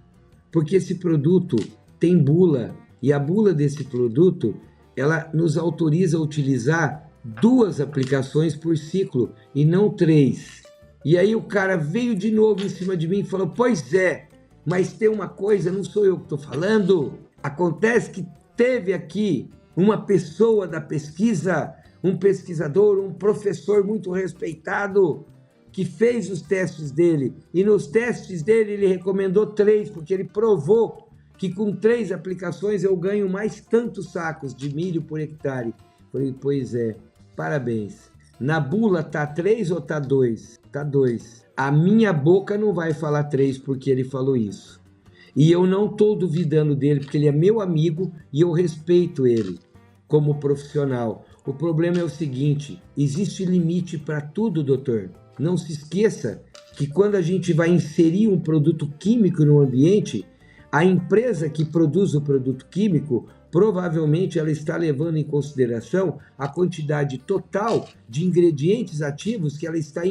porque esse produto tem bula, e a bula desse produto, ela nos autoriza a utilizar 2 aplicações por ciclo, e não 3. E aí o cara veio de novo em cima de mim e falou, pois é, mas tem uma coisa, não sou eu que estou falando, acontece que teve aqui uma pessoa da pesquisa, um pesquisador, um professor muito respeitado, que fez os testes dele, e nos testes dele ele recomendou 3, porque ele provou que com 3 aplicações eu ganho mais tantos sacos de milho por hectare. Falei, pois é, parabéns. Na bula tá 3 ou tá 2? Tá 2. A minha boca não vai falar 3 porque ele falou isso. E eu não estou duvidando dele, porque ele é meu amigo e eu respeito ele como profissional. O problema é o seguinte, existe limite para tudo, doutor. Não se esqueça que quando a gente vai inserir um produto químico no ambiente, a empresa que produz o produto químico, provavelmente ela está levando em consideração a quantidade total de ingredientes ativos que ela está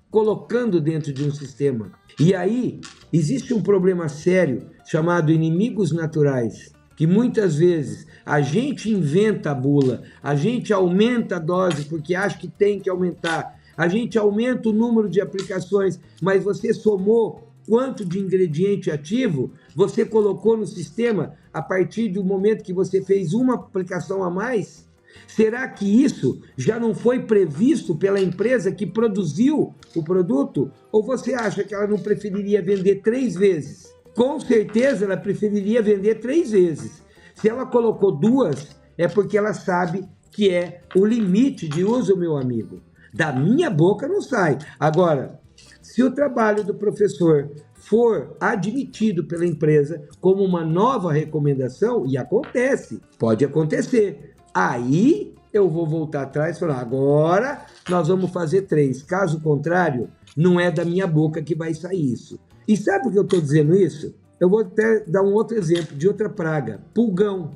colocando dentro de um sistema. E aí, existe um problema sério chamado inimigos naturais, que muitas vezes a gente inventa a bula, a gente aumenta a dose porque acha que tem que aumentar, a gente aumenta o número de aplicações, mas você somou quanto de ingrediente ativo você colocou no sistema a partir do momento que você fez uma aplicação a mais? Será que isso já não foi previsto pela empresa que produziu o produto? Ou você acha que ela não preferiria vender 3 vezes? Com certeza ela preferiria vender 3 vezes. Se ela colocou 2, é porque ela sabe que é o limite de uso, meu amigo. Da minha boca não sai. Agora, se o trabalho do professor for admitido pela empresa como uma nova recomendação, e acontece, pode acontecer, aí eu vou voltar atrás e falar, agora nós vamos fazer 3. Caso contrário, não é da minha boca que vai sair isso. E sabe por que eu estou dizendo isso? Eu vou até dar um outro exemplo de outra praga. Pulgão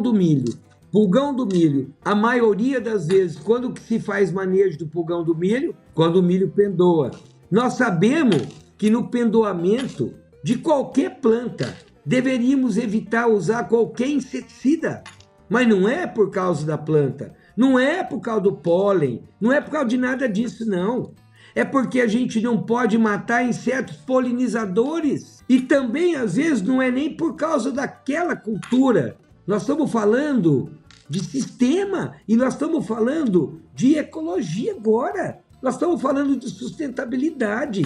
do milho. Pulgão do milho. A maioria das vezes, quando se faz manejo do pulgão do milho? Quando o milho pendoa. Nós sabemos que no pendoamento de qualquer planta, deveríamos evitar usar qualquer inseticida. Mas não é por causa da planta, não é por causa do pólen, não é por causa de nada disso, não. É porque a gente não pode matar insetos polinizadores. E também, às vezes, não é nem por causa daquela cultura. Nós estamos falando de sistema e nós estamos falando de ecologia agora. Nós estamos falando de sustentabilidade.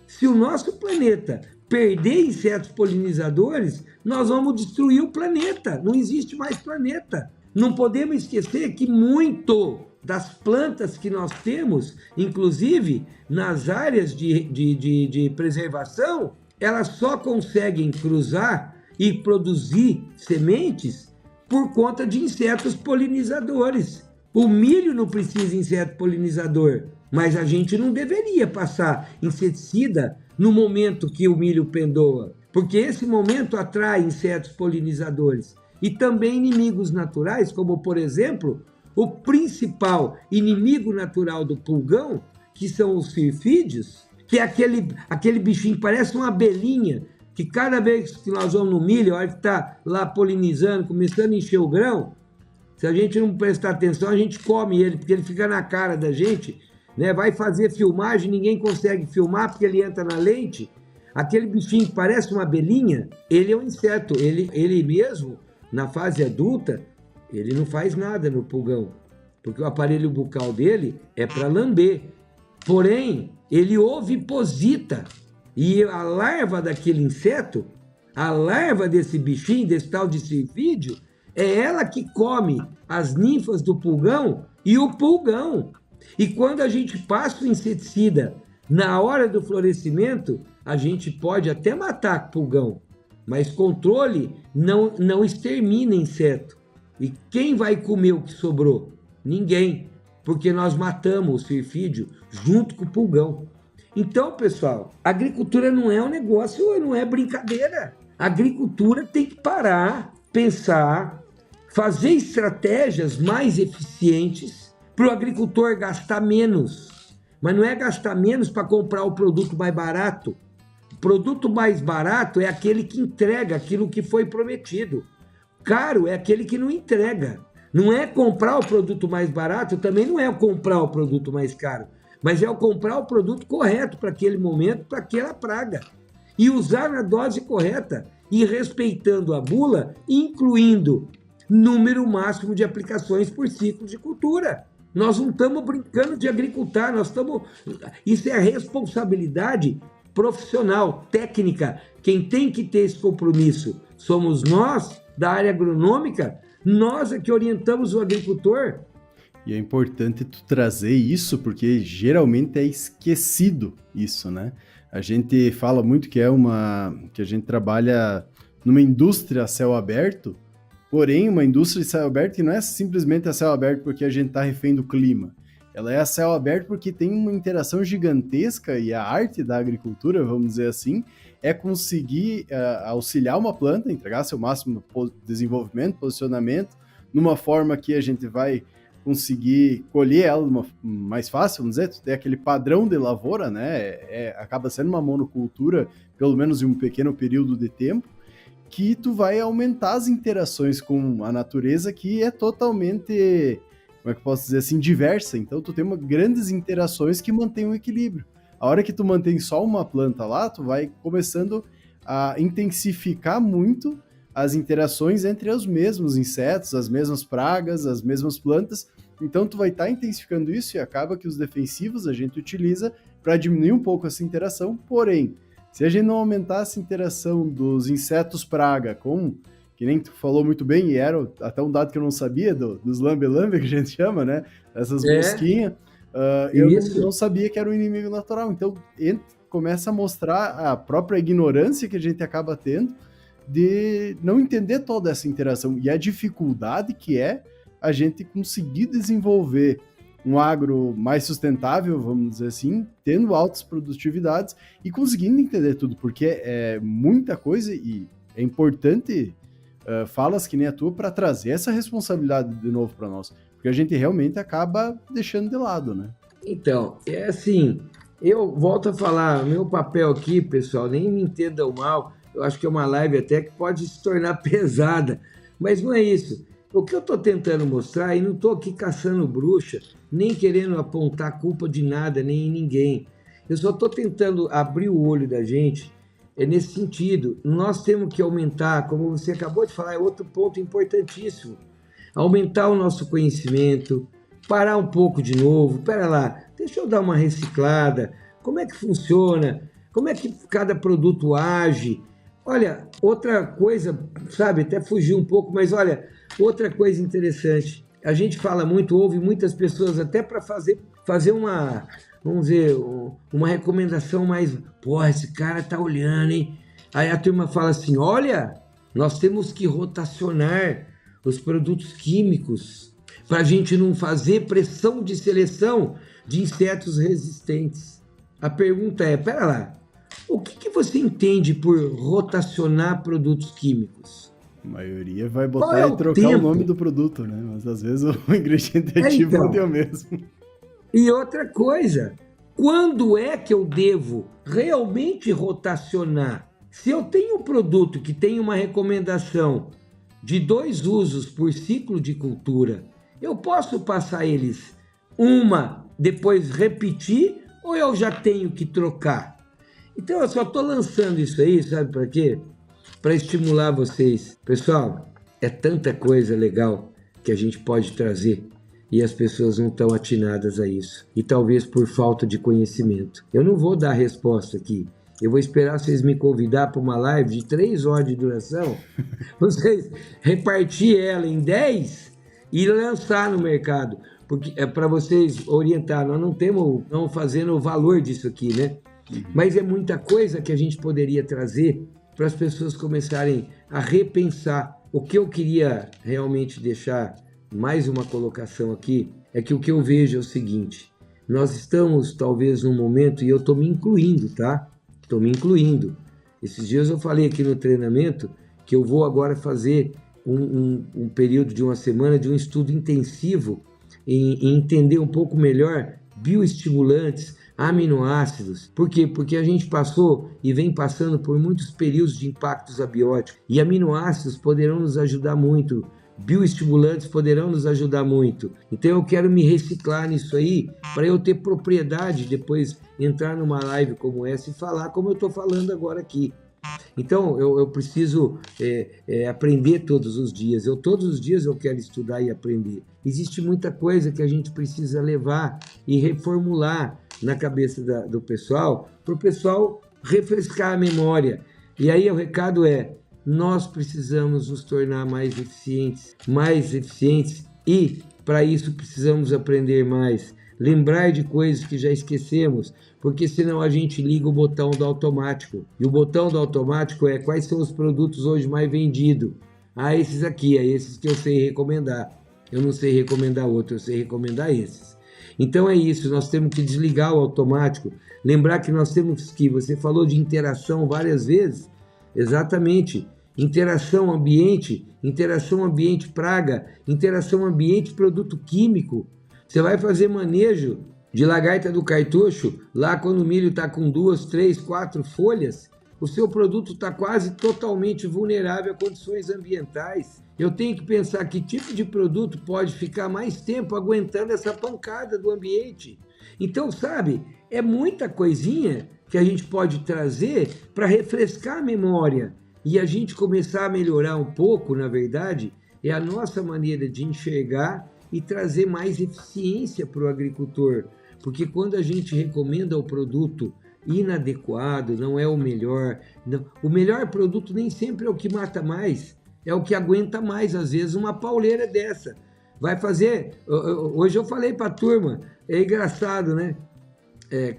Se o nosso planeta perder insetos polinizadores, nós vamos destruir o planeta. Não existe mais planeta. Não podemos esquecer que muito das plantas que nós temos, inclusive nas áreas de preservação, elas só conseguem cruzar e produzir sementes por conta de insetos polinizadores. O milho não precisa de inseto polinizador. mas a gente não deveria passar inseticida no momento que o milho pendoa, porque esse momento atrai insetos polinizadores e também inimigos naturais, como, por exemplo, o principal inimigo natural do pulgão, que são os sirfídeos, que é aquele bichinho que parece uma abelhinha, que cada vez que nós vamos no milho, a hora que está lá polinizando, começando a encher o grão, se a gente não prestar atenção, a gente come ele, porque ele fica na cara da gente, né? Vai fazer filmagem, ninguém consegue filmar, porque ele entra na lente. Aquele bichinho que parece uma abelhinha, ele é um inseto, ele mesmo, na fase adulta, ele não faz nada no pulgão, porque o aparelho bucal dele é para lamber. Porém, ele oviposita, e a larva daquele inseto, a larva desse bichinho, desse tal de sirfídeo, é ela que come as ninfas do pulgão e o pulgão. E quando a gente passa o inseticida na hora do florescimento, a gente pode até matar pulgão, mas controle não extermina inseto. E quem vai comer o que sobrou? Ninguém, porque nós matamos o sirfídeo junto com o pulgão. Então, pessoal, agricultura não é um negócio, não é brincadeira. A agricultura tem que parar, pensar, fazer estratégias mais eficientes para o agricultor gastar menos. Mas não é gastar menos para comprar o produto mais barato. O produto mais barato é aquele que entrega aquilo que foi prometido. Caro é aquele que não entrega. Não é comprar o produto mais barato, também não é comprar o produto mais caro, mas é o comprar o produto correto para aquele momento, para aquela praga. E usar na dose correta e respeitando a bula, incluindo número máximo de aplicações por ciclo de cultura. Nós não estamos brincando de agricultar, isso é responsabilidade profissional, técnica. Quem tem que ter esse compromisso somos nós, da área agronômica, nós é que orientamos o agricultor. E é importante tu trazer isso, porque geralmente é esquecido isso, né? A gente fala muito que a gente trabalha numa indústria a céu aberto, porém uma indústria de céu aberto que não é simplesmente a céu aberto porque a gente está refém do clima. Ela é a céu aberto porque tem uma interação gigantesca e a arte da agricultura, vamos dizer assim, é conseguir auxiliar uma planta, entregar seu máximo desenvolvimento, posicionamento, numa forma que a gente vai conseguir colher ela mais fácil, vamos dizer, tu tem aquele padrão de lavoura, né? Acaba sendo uma monocultura, pelo menos em um pequeno período de tempo, que tu vai aumentar as interações com a natureza, que é totalmente, como é que eu posso dizer assim, diversa. Então tu tem grandes interações que mantêm o equilíbrio. A hora que tu mantém só uma planta lá, tu vai começando a intensificar muito as interações entre os mesmos insetos, as mesmas pragas, as mesmas plantas. Então tu vai estar intensificando isso e acaba que os defensivos a gente utiliza para diminuir um pouco essa interação. Porém, se a gente não aumentar essa interação dos insetos praga que nem tu falou muito bem, e era até um dado que eu não sabia, dos lambe-lambe, que a gente chama, né? Essas mosquinhas. Eu não sabia que era um inimigo natural. Então, começa a mostrar a própria ignorância que a gente acaba tendo de não entender toda essa interação e a dificuldade que é a gente conseguir desenvolver um agro mais sustentável, vamos dizer assim, tendo altas produtividades e conseguindo entender tudo, porque é muita coisa e é importante falas que nem a tua para trazer essa responsabilidade de novo para nós, porque a gente realmente acaba deixando de lado, né? Então, é assim, eu volto a falar, meu papel aqui, pessoal, nem me entendam mal, eu acho que é uma live até que pode se tornar pesada, mas não é isso. O que eu estou tentando mostrar, e não estou aqui caçando bruxa, nem querendo apontar culpa de nada, nem em ninguém. Eu só estou tentando abrir o olho da gente nesse sentido. Nós temos que aumentar, como você acabou de falar, é outro ponto importantíssimo. Aumentar o nosso conhecimento, parar um pouco de novo. Pera lá, deixa eu dar uma reciclada. Como é que funciona? Como é que cada produto age? Olha, outra coisa, sabe, até fugiu um pouco, mas olha, outra coisa interessante. A gente fala muito, ouve muitas pessoas até para fazer uma, vamos dizer, uma recomendação mais, porra, esse cara tá olhando, hein? Aí a turma fala assim, olha, nós temos que rotacionar os produtos químicos, para a gente não fazer pressão de seleção de insetos resistentes. A pergunta é, pera lá, o que você entende por rotacionar produtos químicos? A maioria vai botar e trocar o nome do produto, né? Mas às vezes o ingrediente ativo então, não tem o mesmo. E outra coisa, quando é que eu devo realmente rotacionar? Se eu tenho um produto que tem uma recomendação de 2 usos por ciclo de cultura, eu posso passar eles depois repetir, ou eu já tenho que trocar? Então eu só estou lançando isso aí, sabe para quê? Para estimular vocês. Pessoal, é tanta coisa legal que a gente pode trazer e as pessoas não estão atinadas a isso. E talvez por falta de conhecimento. Eu não vou dar a resposta aqui. Eu vou esperar vocês me convidar para uma live de 3 horas de duração, vocês repartir ela em 10 e lançar no mercado. Porque é para vocês orientar, nós não fazendo o valor disso aqui, né? Mas é muita coisa que a gente poderia trazer para as pessoas começarem a repensar. O que eu queria realmente deixar mais uma colocação aqui é que o que eu vejo é o seguinte: nós estamos talvez num momento, e eu estou me incluindo, tá? Estou me incluindo. Esses dias eu falei aqui no treinamento que eu vou agora fazer um período de uma semana de um estudo intensivo em entender um pouco melhor bioestimulantes, aminoácidos. Por quê? Porque a gente passou e vem passando por muitos períodos de impactos abióticos e aminoácidos poderão nos ajudar muito, bioestimulantes poderão nos ajudar muito. Então eu quero me reciclar nisso aí para eu ter propriedade depois entrar numa live como essa e falar como eu estou falando agora aqui. Então eu preciso aprender todos os dias. Todos os dias eu quero estudar e aprender. Existe muita coisa que a gente precisa levar e reformular na cabeça do pessoal, para o pessoal refrescar a memória. E aí o recado é: nós precisamos nos tornar mais eficientes e para isso precisamos aprender mais, lembrar de coisas que já esquecemos, porque senão a gente liga o botão do automático. E o botão do automático é: quais são os produtos hoje mais vendidos? Esses aqui, esses que eu sei recomendar. Eu não sei recomendar outro, eu sei recomendar esses. Então é isso, nós temos que desligar o automático, lembrar que nós temos que, você falou de interação várias vezes, exatamente, interação ambiente-praga, interação ambiente-produto químico. Você vai fazer manejo de lagarta do cartucho, lá quando o milho está com 2, 3, 4 folhas, o seu produto está quase totalmente vulnerável a condições ambientais. Eu tenho que pensar que tipo de produto pode ficar mais tempo aguentando essa pancada do ambiente. Então, sabe, é muita coisinha que a gente pode trazer para refrescar a memória e a gente começar a melhorar um pouco, na verdade, é a nossa maneira de enxergar e trazer mais eficiência para o agricultor. Porque quando a gente recomenda o produto inadequado, não é o melhor, o melhor produto nem sempre é o que mata mais, é o que aguenta mais, às vezes, uma pauleira dessa. Vai fazer... Hoje eu falei para a turma, é engraçado, né?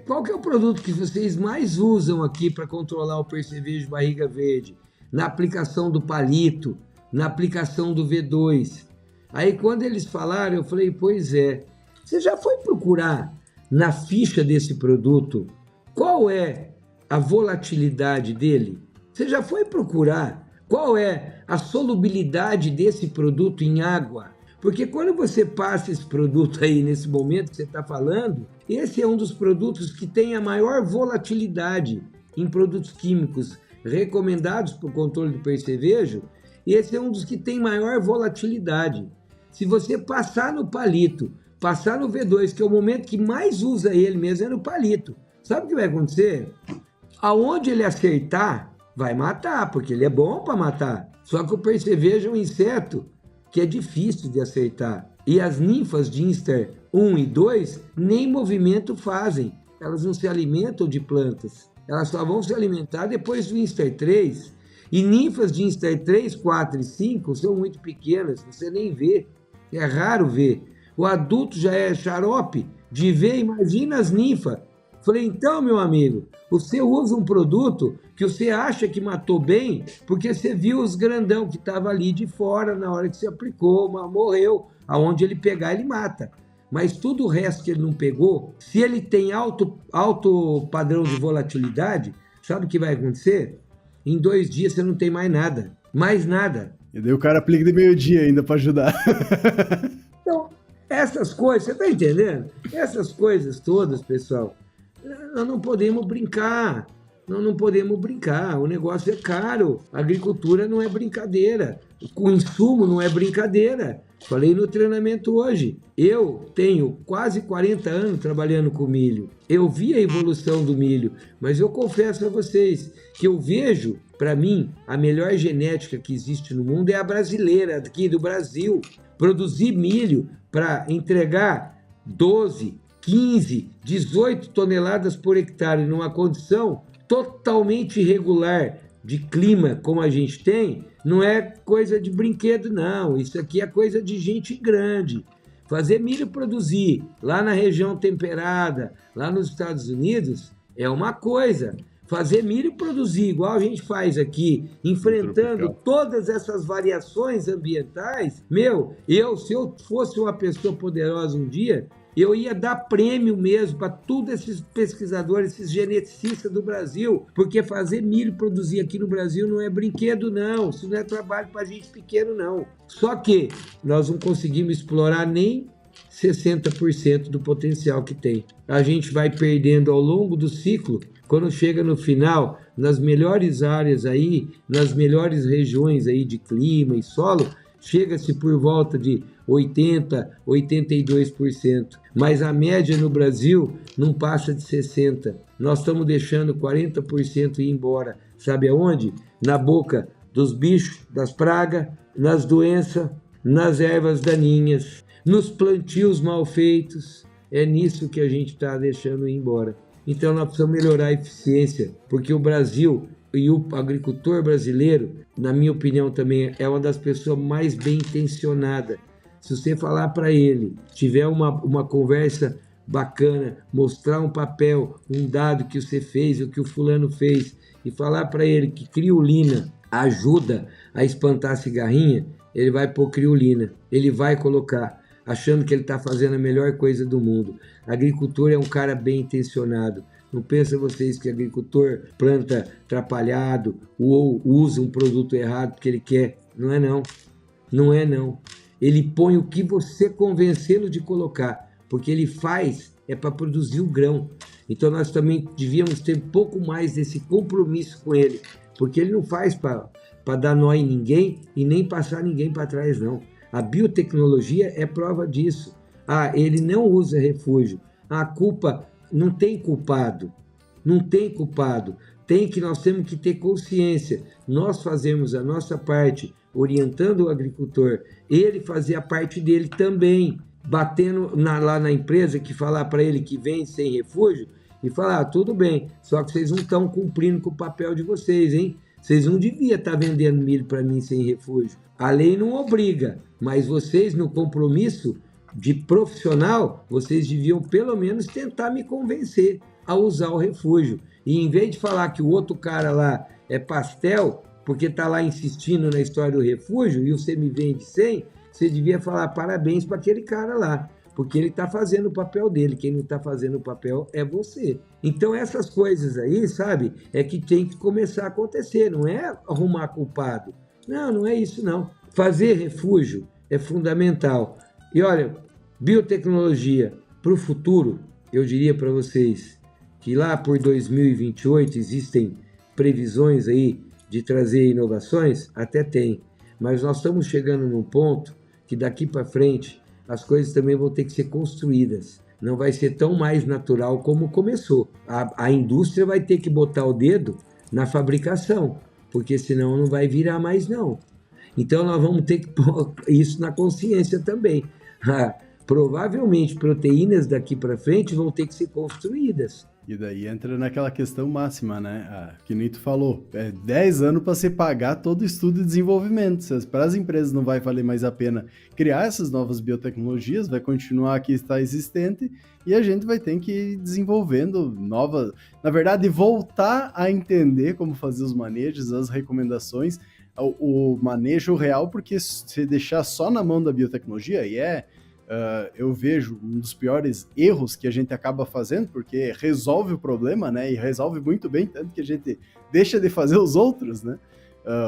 Qual que é o produto que vocês mais usam aqui para controlar o percevejo barriga verde? Na aplicação do palito, na aplicação do V2. Aí quando eles falaram, eu falei, pois é. Você já foi procurar na ficha desse produto qual é a volatilidade dele? Você já foi procurar qual é a solubilidade desse produto em água? Porque quando você passa esse produto aí, nesse momento que você está falando, esse é um dos produtos que tem a maior volatilidade em produtos químicos recomendados para o controle do percevejo, e esse é um dos que tem maior volatilidade. Se você passar no palito, passar no V2, que é o momento que mais usa ele mesmo, é no palito. Sabe o que vai acontecer? Aonde ele acertar, vai matar, porque ele é bom para matar. Só que o percevejo é um inseto que é difícil de acertar. E as ninfas de Inster 1 e 2 nem movimento fazem. Elas não se alimentam de plantas. Elas só vão se alimentar depois do Inster 3. E ninfas de Inster 3, 4 e 5 são muito pequenas, você nem vê. É raro ver. O adulto já é xarope de ver, imagina as ninfas. Falei, então, meu amigo, você usa um produto que você acha que matou bem, porque você viu os grandão que estavam ali de fora na hora que você aplicou, mas morreu. Aonde ele pegar, ele mata. Mas tudo o resto que ele não pegou, se ele tem alto padrão de volatilidade, sabe o que vai acontecer? Em 2 dias você não tem mais nada. Mais nada. E daí o cara aplica de meio-dia ainda para ajudar. Então, essas coisas, você está entendendo? Essas coisas todas, pessoal, nós não podemos brincar. Nós não podemos brincar. O negócio é caro. A agricultura não é brincadeira. O insumo não é brincadeira. Falei no treinamento hoje. Eu tenho quase 40 anos trabalhando com milho. Eu vi a evolução do milho, mas eu confesso a vocês que eu vejo, para mim, a melhor genética que existe no mundo é a brasileira, aqui do Brasil. Produzir milho para entregar 12, 15, 18 toneladas por hectare numa condição totalmente irregular de clima como a gente tem, não é coisa de brinquedo, não. Isso aqui é coisa de gente grande. Fazer milho produzir lá na região temperada, lá nos Estados Unidos, é uma coisa. Fazer milho produzir igual a gente faz aqui, enfrentando todas essas variações ambientais, se eu fosse uma pessoa poderosa um dia, eu ia dar prêmio mesmo para todos esses pesquisadores, esses geneticistas do Brasil, porque fazer milho produzir aqui no Brasil não é brinquedo, não. Isso não é trabalho para gente pequeno, não. Só que nós não conseguimos explorar nem 60% do potencial que tem. A gente vai perdendo ao longo do ciclo. Quando chega no final, nas melhores áreas aí, nas melhores regiões aí de clima e solo, chega-se por volta de 80%, 82%. Mas a média no Brasil não passa de 60%. Nós estamos deixando 40% ir embora. Sabe aonde? Na boca dos bichos, das pragas, nas doenças, nas ervas daninhas, nos plantios mal feitos. É nisso que a gente está deixando ir embora. Então nós precisamos melhorar a eficiência, porque o Brasil e o agricultor brasileiro, na minha opinião também, é uma das pessoas mais bem intencionadas. Se você falar para ele, tiver uma conversa bacana, mostrar um papel, um dado que você fez, o que o fulano fez, e falar para ele que criolina ajuda a espantar a cigarrinha, ele vai pôr criolina, ele vai colocar, achando que ele está fazendo a melhor coisa do mundo. Agricultor é um cara bem intencionado. Não pensa vocês que agricultor planta atrapalhado ou usa um produto errado porque ele quer. Não é não. Não é não. Ele põe o que você convencê-lo de colocar, porque ele faz é para produzir o grão. Então nós também devíamos ter um pouco mais desse compromisso com ele, porque ele não faz para dar nó em ninguém e nem passar ninguém para trás, não. A biotecnologia é prova disso. Ele não usa refúgio. A culpa não tem culpado. Não tem culpado. Nós temos que ter consciência. Nós fazemos a nossa parte, orientando o agricultor. Ele fazer a parte dele também, batendo lá na empresa que falar para ele que vem sem refúgio e falar, tudo bem, só que vocês não estão cumprindo com o papel de vocês, hein? Vocês não deviam estar vendendo milho para mim sem refúgio. A lei não obriga, mas vocês, no compromisso de profissional, vocês deviam pelo menos tentar me convencer a usar o refúgio. E em vez de falar que o outro cara lá é pastel, porque está lá insistindo na história do refúgio e você me vende sem, você devia falar parabéns para aquele cara lá, porque ele está fazendo o papel dele. Quem não está fazendo o papel é você. Então essas coisas aí, sabe, é que tem que começar a acontecer, não é arrumar culpado. Não é isso não. Fazer refúgio é fundamental. E olha, biotecnologia para o futuro, eu diria para vocês que lá por 2028 existem previsões aí de trazer inovações, até tem. Mas nós estamos chegando num ponto que daqui para frente as coisas também vão ter que ser construídas. Não vai ser tão mais natural como começou. A indústria vai ter que botar o dedo na fabricação, porque senão não vai virar mais não. Então nós vamos ter que pôr isso na consciência também. provavelmente proteínas daqui para frente vão ter que ser construídas. E daí entra naquela questão máxima, né? Que nem tu falou, 10 anos para você pagar todo o estudo e desenvolvimento. Para as empresas não vai valer mais a pena criar essas novas biotecnologias, vai continuar aqui está existente e a gente vai ter que ir desenvolvendo novas... Na verdade, voltar a entender como fazer os manejos, as recomendações, o manejo real, porque se deixar só na mão da biotecnologia, eu vejo um dos piores erros que a gente acaba fazendo, porque resolve o problema, né? E resolve muito bem, tanto que a gente deixa de fazer os outros, né?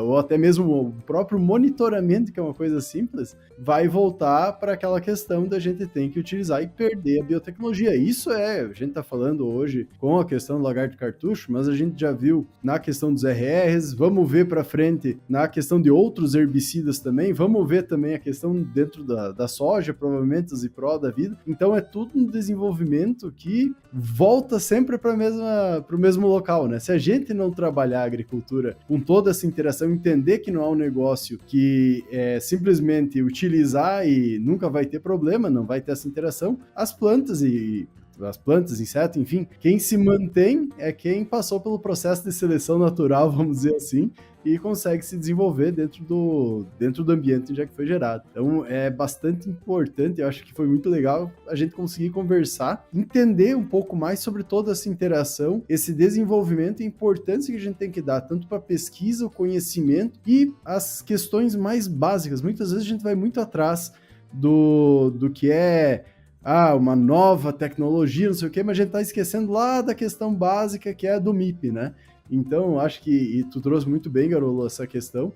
Ou até mesmo o próprio monitoramento, que é uma coisa simples, vai voltar para aquela questão da gente ter que utilizar e perder a biotecnologia. Isso a gente está falando hoje com a questão do lagarto cartucho, mas a gente já viu na questão dos RRs, vamos ver para frente na questão de outros herbicidas também, vamos ver também a questão dentro da soja, provavelmente os IPRO da vida. Então é tudo um desenvolvimento que volta sempre para o mesmo local, né? Se a gente não trabalhar a agricultura com toda essa interação, entender que não é um negócio que é simplesmente utilizar e nunca vai ter problema, não vai ter essa interação, as plantas, insetos, enfim, quem se mantém é quem passou pelo processo de seleção natural, vamos dizer assim, e consegue se desenvolver dentro do ambiente onde é que foi gerado. Então é bastante importante, eu acho que foi muito legal a gente conseguir conversar, entender um pouco mais sobre toda essa interação, esse desenvolvimento e a importância que a gente tem que dar, tanto para a pesquisa, o conhecimento e as questões mais básicas. Muitas vezes a gente vai muito atrás do que é uma nova tecnologia, não sei o quê, mas a gente está esquecendo lá da questão básica que é a do MIP, né? Então, acho que tu trouxe muito bem, Garolo, essa questão,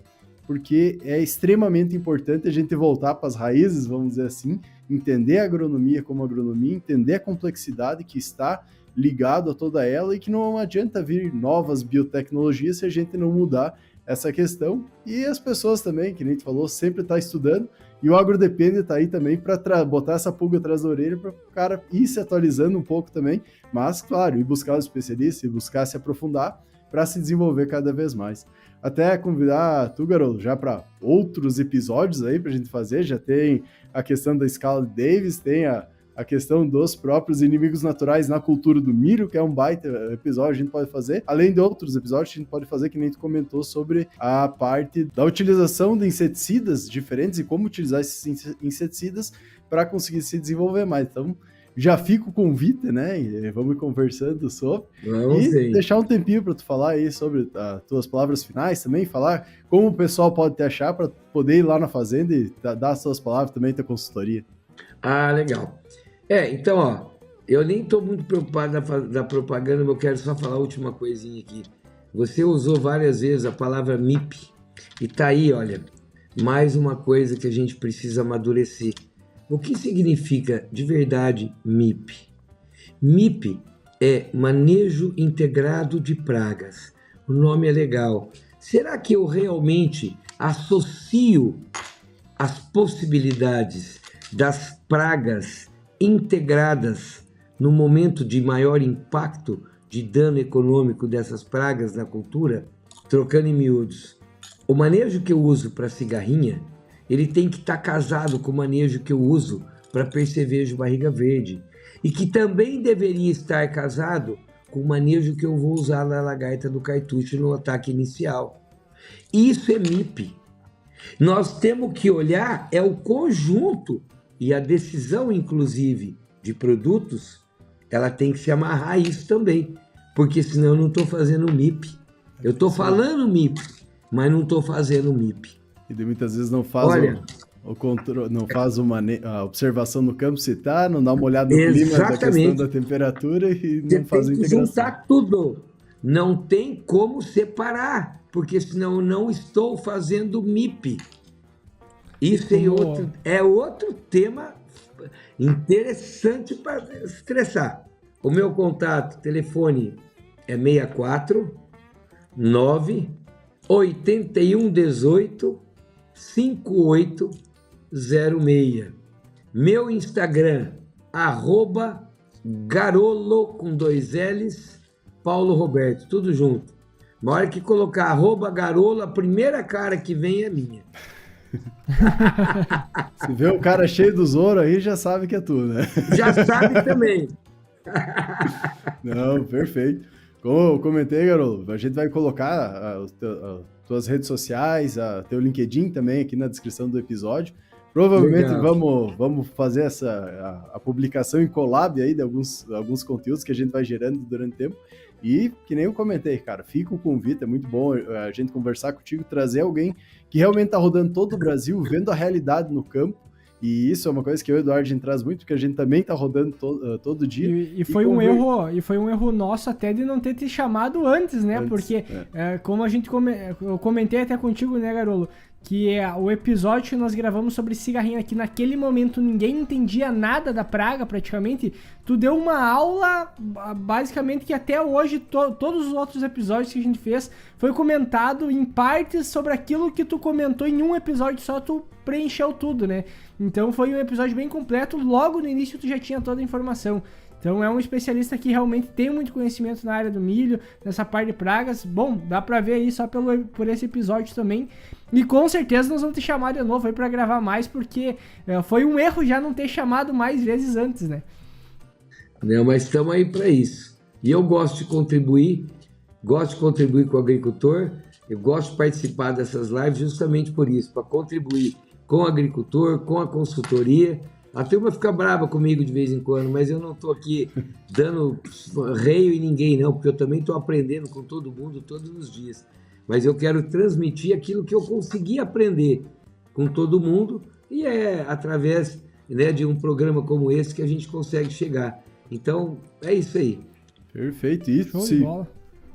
porque é extremamente importante a gente voltar para as raízes, vamos dizer assim, entender a agronomia como agronomia, entender a complexidade que está ligado a toda ela e que não adianta vir novas biotecnologias se a gente não mudar essa questão. E as pessoas também, que nem tu falou, sempre tá estudando, e o AgroDepende tá aí também para botar essa pulga atrás da orelha para o cara ir se atualizando um pouco também, mas, claro, ir buscar os especialistas, ir buscar se aprofundar para se desenvolver cada vez mais. Até convidar tu, Garolo, já para outros episódios aí para a gente fazer, já tem a questão da escala de Davis, tem a questão dos próprios inimigos naturais na cultura do milho, que é um baita episódio que a gente pode fazer, além de outros episódios que a gente pode fazer, que nem tu comentou, sobre a parte da utilização de inseticidas diferentes e como utilizar esses inseticidas para conseguir se desenvolver mais. Então, já fica o convite, né? E vamos conversando sobre. Deixar um tempinho para tu falar aí sobre as tuas palavras finais também, falar como o pessoal pode te achar para poder ir lá na fazenda e dar as suas palavras também, tua consultoria. Legal. Então, eu nem estou muito preocupado da propaganda, mas eu quero só falar a última coisinha aqui. Você usou várias vezes a palavra MIP, e tá aí, olha, mais uma coisa que a gente precisa amadurecer. O que significa de verdade MIP? MIP é Manejo Integrado de Pragas. O nome é legal. Será que eu realmente associo as possibilidades das pragas integradas no momento de maior impacto de dano econômico dessas pragas na cultura? Trocando em miúdos, o manejo que eu uso para cigarrinha, ele tem que estar casado com o manejo que eu uso para percevejo barriga verde, e que também deveria estar casado com o manejo que eu vou usar na lagarta do cartucho no ataque inicial. Isso é MIP. Nós temos que olhar o conjunto, e a decisão, inclusive, de produtos, ela tem que se amarrar a isso também, porque senão eu não estou fazendo MIP. Eu estou falando MIP, mas não estou fazendo MIP. E muitas vezes não faz o controle, não faz a observação no campo se tá, não dá uma olhada no clima, da questão da temperatura e não faz a integração. Tem que juntar tudo. Não tem como separar, porque senão eu não estou fazendo MIP. Isso é outro tema interessante para estressar. O meu contato, telefone é 64 9 81 18 5806. Meu Instagram, @garolo com 2 L's, Paulo Roberto, tudo junto. Na hora que colocar @garolo, a primeira cara que vem é minha. Se vê um cara cheio dos ouro aí, já sabe que é tu, né? Já sabe também. Não, perfeito. Como eu comentei, Garolo, a gente vai colocar as tuas redes sociais, teu LinkedIn também aqui na descrição do episódio. Provavelmente vamos fazer a publicação em collab aí de alguns conteúdos que a gente vai gerando durante o tempo. E, que nem eu comentei, cara, fica o convite, é muito bom a gente conversar contigo, trazer alguém que realmente tá rodando todo o Brasil, vendo a realidade no campo. E isso é uma coisa que eu e o Eduardo a gente traz muito, porque a gente também tá rodando todo dia. E foi um erro nosso até de não ter te chamado antes, né? Porque, como eu comentei até contigo, né, Garolo? Que o episódio que nós gravamos sobre cigarrinho aqui, naquele momento ninguém entendia nada da praga praticamente. Tu deu uma aula, basicamente, que até hoje, todos os outros episódios que a gente fez, foi comentado em partes sobre aquilo que tu comentou em um episódio só, tu preencheu tudo, né? Então foi um episódio bem completo, logo no início tu já tinha toda a informação. Então é um especialista que realmente tem muito conhecimento na área do milho, nessa parte de pragas. Bom, dá pra ver aí só por esse episódio também. E com certeza nós vamos te chamar de novo aí pra gravar mais, porque foi um erro já não ter chamado mais vezes antes, né? Não, mas estamos aí para isso. E eu gosto de contribuir com o agricultor, eu gosto de participar dessas lives justamente por isso, para contribuir com o agricultor, com a consultoria. A turma fica brava comigo de vez em quando, mas eu não estou aqui dando reio em ninguém, não, porque eu também estou aprendendo com todo mundo todos os dias. Mas eu quero transmitir aquilo que eu consegui aprender com todo mundo, e é através, né, de um programa como esse que a gente consegue chegar. Então, é isso aí. Perfeito. Isso, se o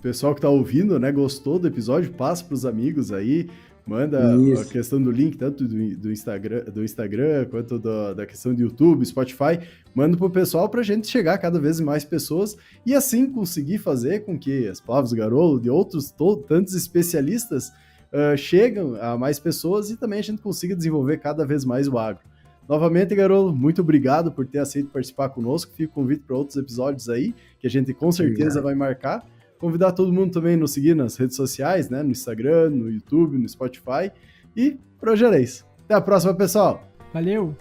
pessoal que está ouvindo, né, gostou do episódio, passa para os amigos aí. Manda a questão do link, tanto do Instagram quanto da questão do YouTube, Spotify. Manda pro pessoal pra gente chegar a cada vez mais pessoas e assim conseguir fazer com que as palavras do Garolo, de outros tantos especialistas, chegam a mais pessoas e também a gente consiga desenvolver cada vez mais o agro. Novamente, Garolo, muito obrigado por ter aceito participar conosco. Fica o convite para outros episódios aí, que a gente com certeza vai marcar. Convidar todo mundo também a nos seguir nas redes sociais, né? No Instagram, no YouTube, no Spotify. E por hoje era isso. Até a próxima, pessoal! Valeu!